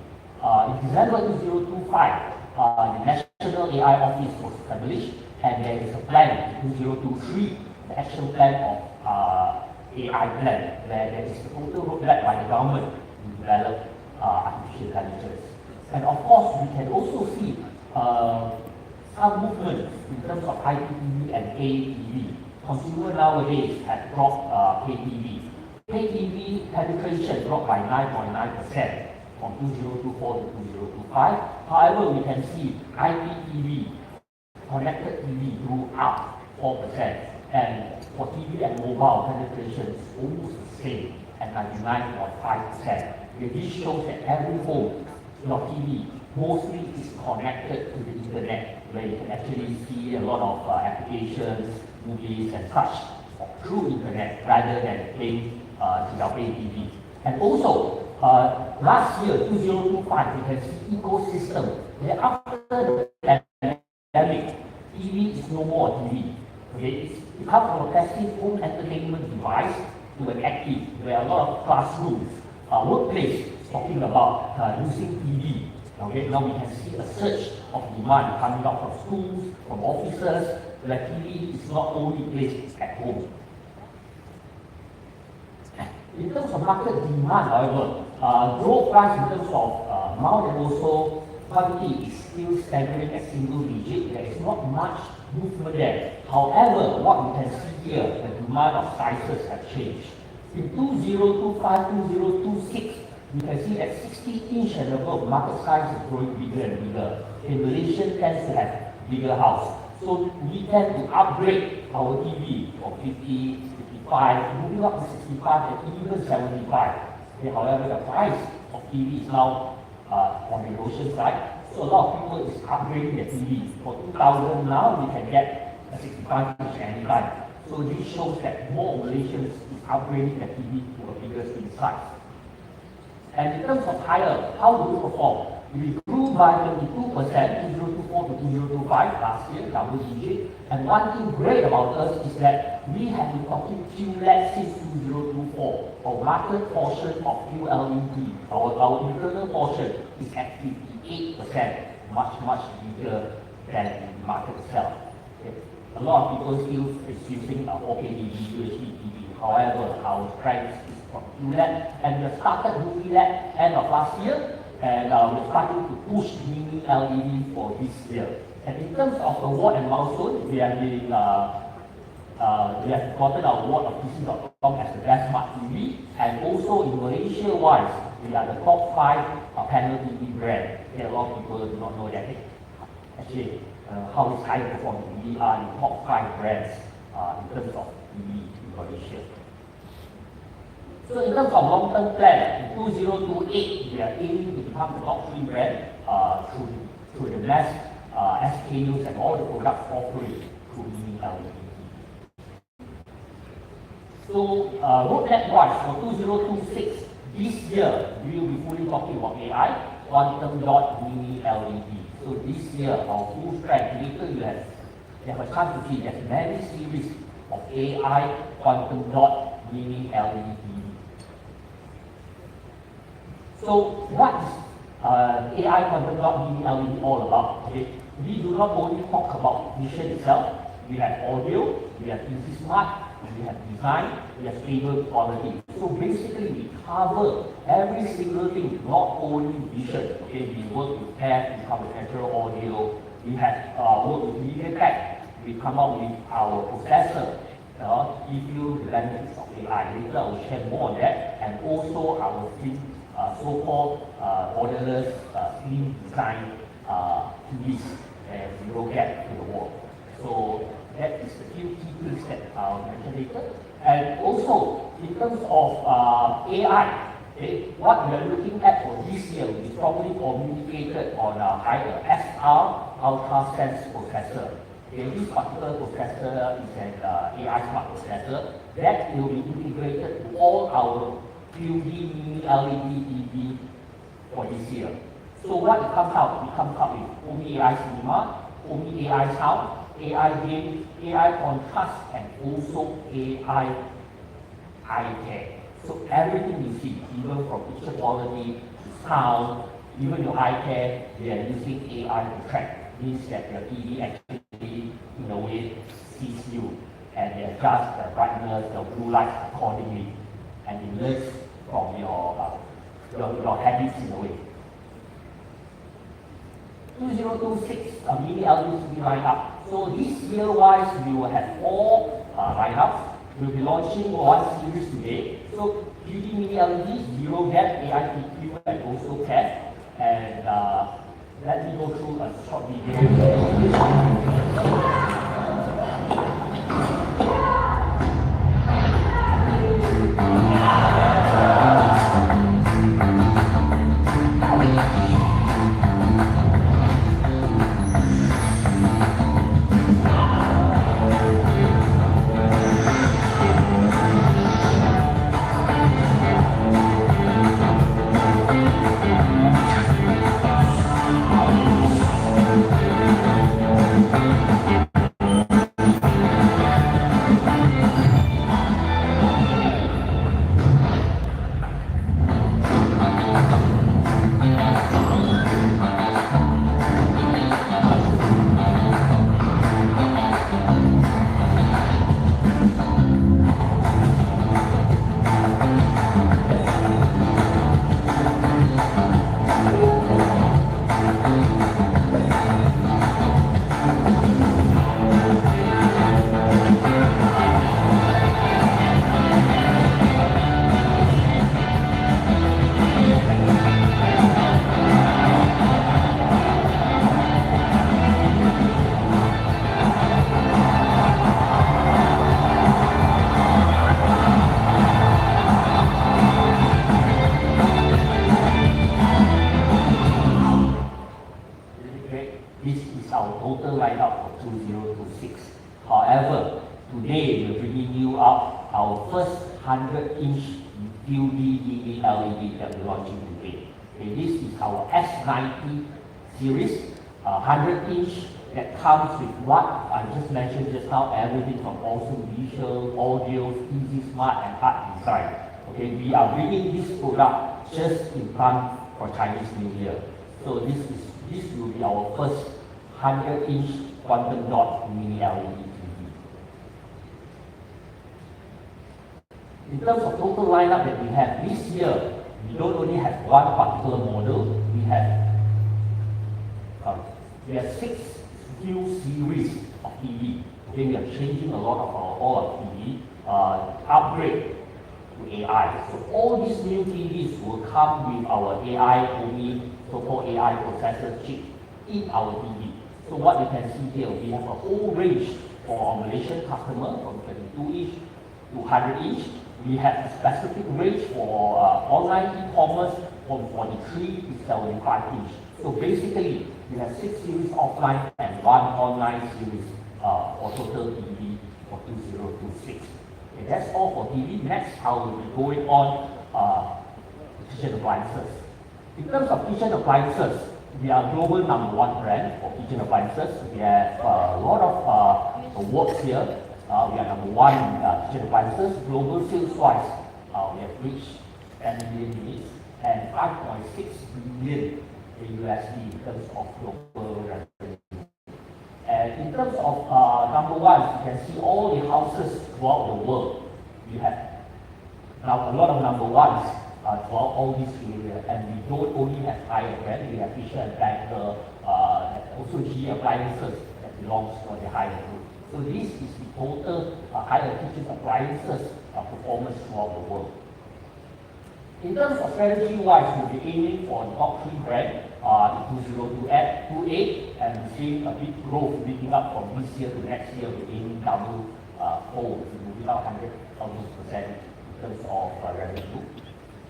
In December 2025, the National AI Office was established, and there is a plan in 2023, the action plan of AI plan, where there is a total roadmap by the government to develop artificial intelligence. And of course, we can also see some movement in terms of IPTV and ATV. Consumer nowadays have dropped pay TV. Pay TV penetration dropped by 9.9% from 2024 to 2025. However, we can see IPTV, connected TV grew up 4%, and for TV and mobile penetration is almost the same at 99.5%. This shows that every home, your TV, mostly is connected to the internet, where you can actually see a lot of applications, movies and such through internet rather than paying to pay TV. And also, last year, 2025, we can see ecosystem. Where after the pandemic, TV is no more TV. Okay, it comes from a passive home entertainment device to an active, where a lot of classrooms, workplace talking about using TV. Okay, now we can see a surge of demand coming out from schools, from offices, where TV is not only placed at home. In terms of market demand, however, growth price in terms of amount and also quantity is still staggering at single digit. There is not much movement there. However, what we can see here, the demand of sizes have changed. In 2025, 2026, you can see that 60-inch and above market size is growing bigger and bigger. In Malaysia tends to have bigger house. So we tend to upgrade our TV from 50, 55, moving up to 65 and even 75. Okay, however, the price of TV is now on the Malaysian side. So a lot of people is upgrading their TV. For 2,000 now, we can get a 65-inch anytime. So this shows that more Malaysians is upgrading their TV to a bigger screen size. And in terms of higher, how do we perform? We grew by 22%, 2024 to 2025 last year, double digit. And one thing great about us is that we have been talking QLED since 2024. Our market portion of QLED, our internal portion is at 58%, much bigger than the market itself. Okay. A lot of people still is using 4K TV, UHD TV. However, our strength is from QLED, and we started moving that end of last year, and we're starting to push mini LED for this year. And in terms of award and milestone, we have been we have gotten our award of PC.com as the best smart TV, and also in Malaysia-wise, we are the top 5 panel TV brand. Okay, a lot of people do not know that. Actually, how is high performing? We are the top 5 brands in terms of TV in Malaysia. So in terms of long-term plan, in 2028, we are aiming to become the top 3 brand through the mass SKUs and all the products offering through mini LED. So roadmap-wise for 2026, this year we will be fully talking about AI, quantum dot mini LED. So this year our full strength, later you have a chance to see there's many series of AI quantum dot mini LED. So what is AI quantum dot mini LED all about? Okay? We do not only talk about vision itself. We have audio, we have easy smart, we have design, we have stable quality. So basically we cover every single thing, not only vision. Okay? We work with CAD, we come with natural audio, we have work with MediaTek, we come up with our processor, give you the benefits of AI. Later I will share more on that, and also our so-called borderless slim design TVs, and we will get to the world. So that is the few key things that I'll mention later. And also, in terms of AI, okay, what we are looking at for this year is probably communicated on a SR Ultra Sense processor. Okay, this particular processor is an AI smart processor that will be integrated to all our QD mini LED TV for this year. So what it comes out? It comes out with Omni AI Cinema, Omni AI Sound, AI Game, AI Contrast, and also AI Eye Care. So everything you see, even from picture quality to sound, even your eye care, they are using AI to track. Means that your TV actually, in a way, sees you and they adjust the brightness, the blue light accordingly, and it learns from your habits in a way. 2026 mini LED lineup. So this year wise, we will have 4 lineups. We'll be launching one series today. So QD mini LED, Zero Gap, AI PQ, and also CAD. And let me go through a short video. This is our total lineup for 2026. However, today we're bringing you up our first 100-inch QD mini LED that we're launching today. Okay, this is our S90 series, 100-inch that comes with what I just mentioned just now, everything from awesome visual, audio, easy, smart, and art design. Okay, we are bringing this product just in time for Chinese New Year. So this will be our first 100-inch quantum dot mini LED TV. In terms of total lineup that we have this year, we don't only have one particular model. We have 6 new series of TV. Okay, we are changing a lot of all our TV, upgrade to AI. So all these new TVs will come with our AI only, so-called AI processor chip in our TV. So what you can see here, we have a whole range for our Malaysian customer from 22-inch to 100-inch. We have a specific range for online e-commerce from 43 to 75-inch. So basically, we have 6 series offline and 1 online series for total TV for 2026. Okay, that's all for TV. Next, I will be going on kitchen appliances. In terms of kitchen appliances, we are global #1 brand for kitchen appliances. We have a lot of awards here. We are #1 in kitchen appliances. Global sales-wise, we have reached 10 million units and 5.6 billion USD in terms of global revenue. And in terms of #1, you can see all the houses throughout the world. We have now a lot of #1s throughout all these areas, and we don't only have higher brand, we have Fisher & Paykel, also GE appliances that belongs to the higher group. So this is the total higher kitchen appliances performance throughout the world. In terms of strategy-wise, we'll be aiming for the top 3 brand in 2028, and we're seeing a big growth leading up from this year to next year. We're aiming double fold, moving out 100,000% in terms of revenue.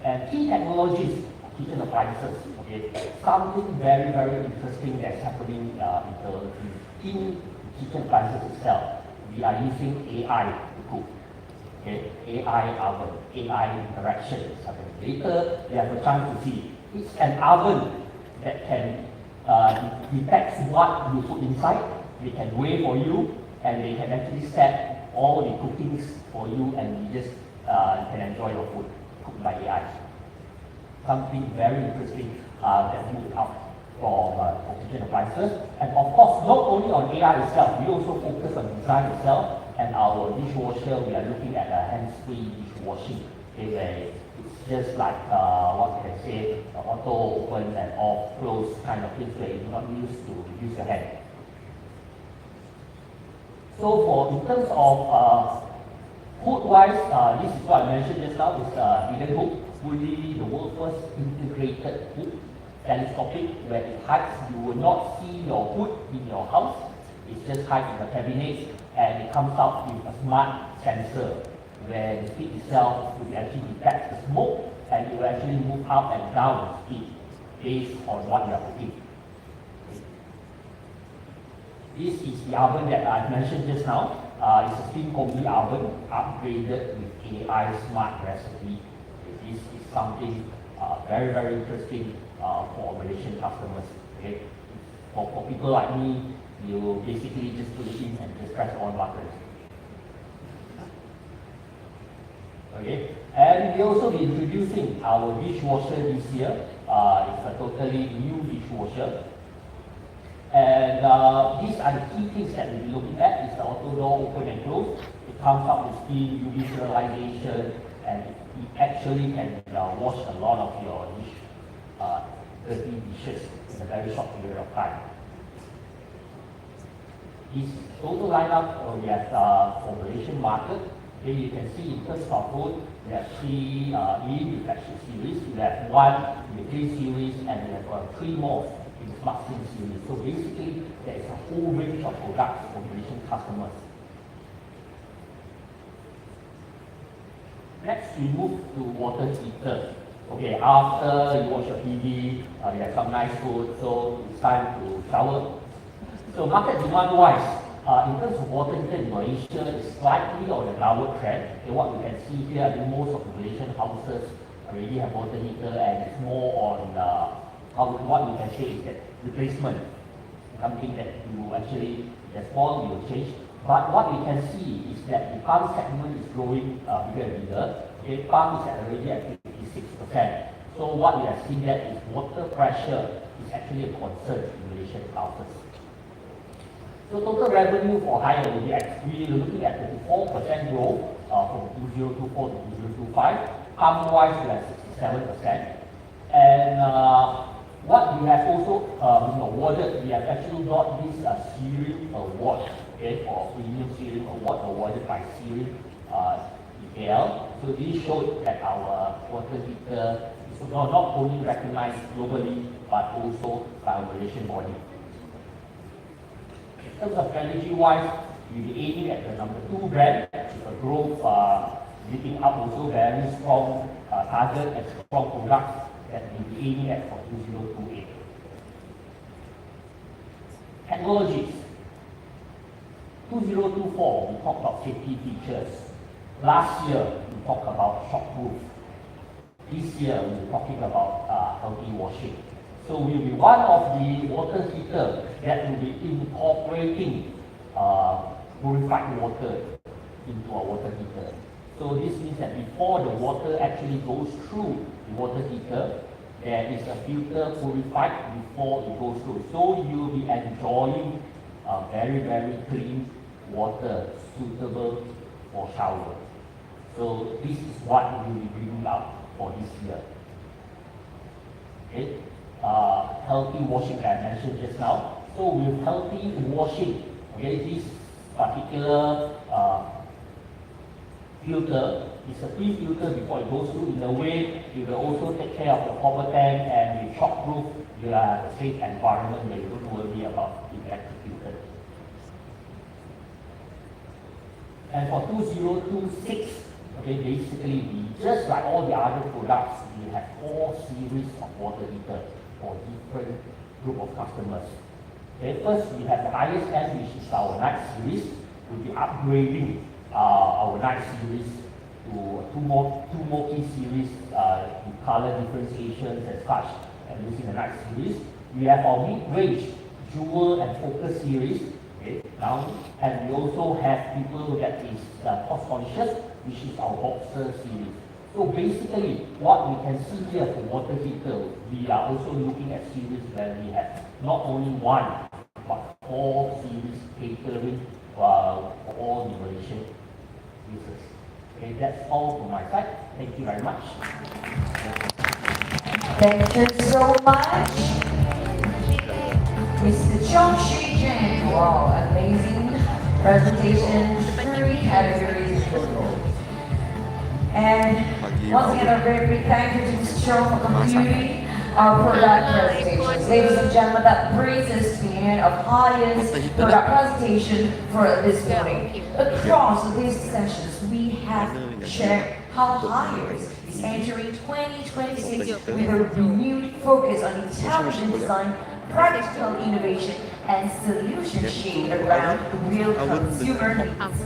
And key technologies, kitchen appliances, okay, something very, very interesting that's happening in kitchen appliances itself. We are using AI to cook. Okay, AI oven, AI interaction. Later, you have a chance to see. It's an oven that can detect what you put inside. They can weigh for you, and they can actually set all the cookings for you, and you just can enjoy your food cooked by AI. Something very interesting that moved out from kitchen appliances. And of course, not only on AI itself, we also focus on design itself. And our dishwasher, we are looking at a hands-free dishwashing. Okay, it's just like what can I say, auto open and off, close kind of things where you do not use your hand. So in terms of hood-wise, this is what I mentioned just now, is hidden hood, fully the world's first integrated hood, telescopic, where it hides. You will not see your hood in your house. It's just hide in the cabinet, and it comes out with a smart sensor where the speed itself will actually detect the smoke, and it will actually move up and down the speed based on what you are cooking. This is the oven that I mentioned just now. It's a steam combi oven upgraded with AI smart recipe. This is something very, very interesting for Malaysian customers. Okay? For people like me, you basically just put it in and just press on buttons. Okay, and we also be introducing our dishwasher this year. It's a totally new dishwasher. And these are the key things that we'll be looking at. It's the auto door open and close. It comes up with steam, UV sterilization, and it actually can wash a lot of your dirty dishes in a very short period of time. This total lineup we have for Malaysian market. Here you can see in terms of food, we have 3 lean reflection series, we have 1 in the clean series, and we have 3 more in the smart clean series. So basically, there is a whole range of products for Malaysian customers. Next, we move to water heater. Okay, after you wash your TV, you have some nice food, so it's time to shower. So market demand-wise, in terms of water heater in Malaysia, is slightly on the downward trend. Okay, what we can see here, I think most of the Malaysian houses already have water heater, and it's more on what we can say is that replacement, something that you actually, that's all you will change. But what we can see is that the pump segment is growing bigger and bigger. Okay, pump is already at 56%. So what we have seen that is water pressure is actually a concern in Malaysian houses. So total revenue for high energy, we are looking at 34% growth from 2024 to 2025. Pump-wise, we are 67%. And what we have also been awarded, we have actually got this Searing Award, okay, for Premium Searing Award awarded by Searing EKL. So this showed that our water heater is not only recognized globally, but also by our Malaysian body. In terms of strategy-wise, we'll be aiming at the number 2 brand, with a growth leading up also very strong target and strong products that we'll be aiming at for 2028. Technologies. 2024, we talked about safety features. Last year, we talked about shockproof. This year, we're talking about healthy washing. So we'll be one of the water heater that will be incorporating purified water into our water heater. So this means that before the water actually goes through the water heater, there is a filter purified before it goes through. So you'll be enjoying very, very clean water suitable for shower. So this is what we will be bringing out for this year. Okay. Healthy washing that I mentioned just now. So with healthy washing, okay, this particular filter is a pre-filter before it goes through. In a way, it will also take care of the copper tank, and with shockproof, you have a safe environment where you don't worry about the electric filter. And for 2026, okay, basically, just like all the other products, we have 4 series of water heater for different group of customers. Okay, first we have the highest end, which is our night series. We'll be upgrading our night series to two more key series with color differentiations and such, and using the night series. We have our mid-range jewel and focus series. Okay, now, and we also have people that is cost conscious, which is our boxer series. So basically, what we can see here for water heater, we are also looking at series where we have not only one, but 4 series catering for all the Malaysian users. Okay, that's all from my side. Thank you very much. Thank you so much, Mr. Chong Shi Jen. Wow, amazing presentation, 3 categories in total. And once again, a very big thank you to Mr. Chong for concluding our product presentations. Ladies and gentlemen, that brings us to the end of highest product presentation for this morning. Across these sessions, we have shared how Hires is entering 2026 with a renewed focus on intelligent design, practical innovation, and solution shaped around real consumer needs.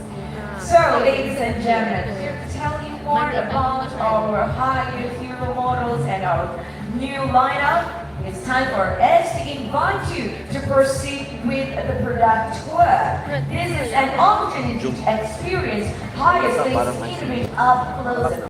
So, ladies and gentlemen, here to tell you more about our higher hero models and our new lineup, it's time for us to invite you to proceed with the product tour. This is an opportunity to experience highest innovation up close.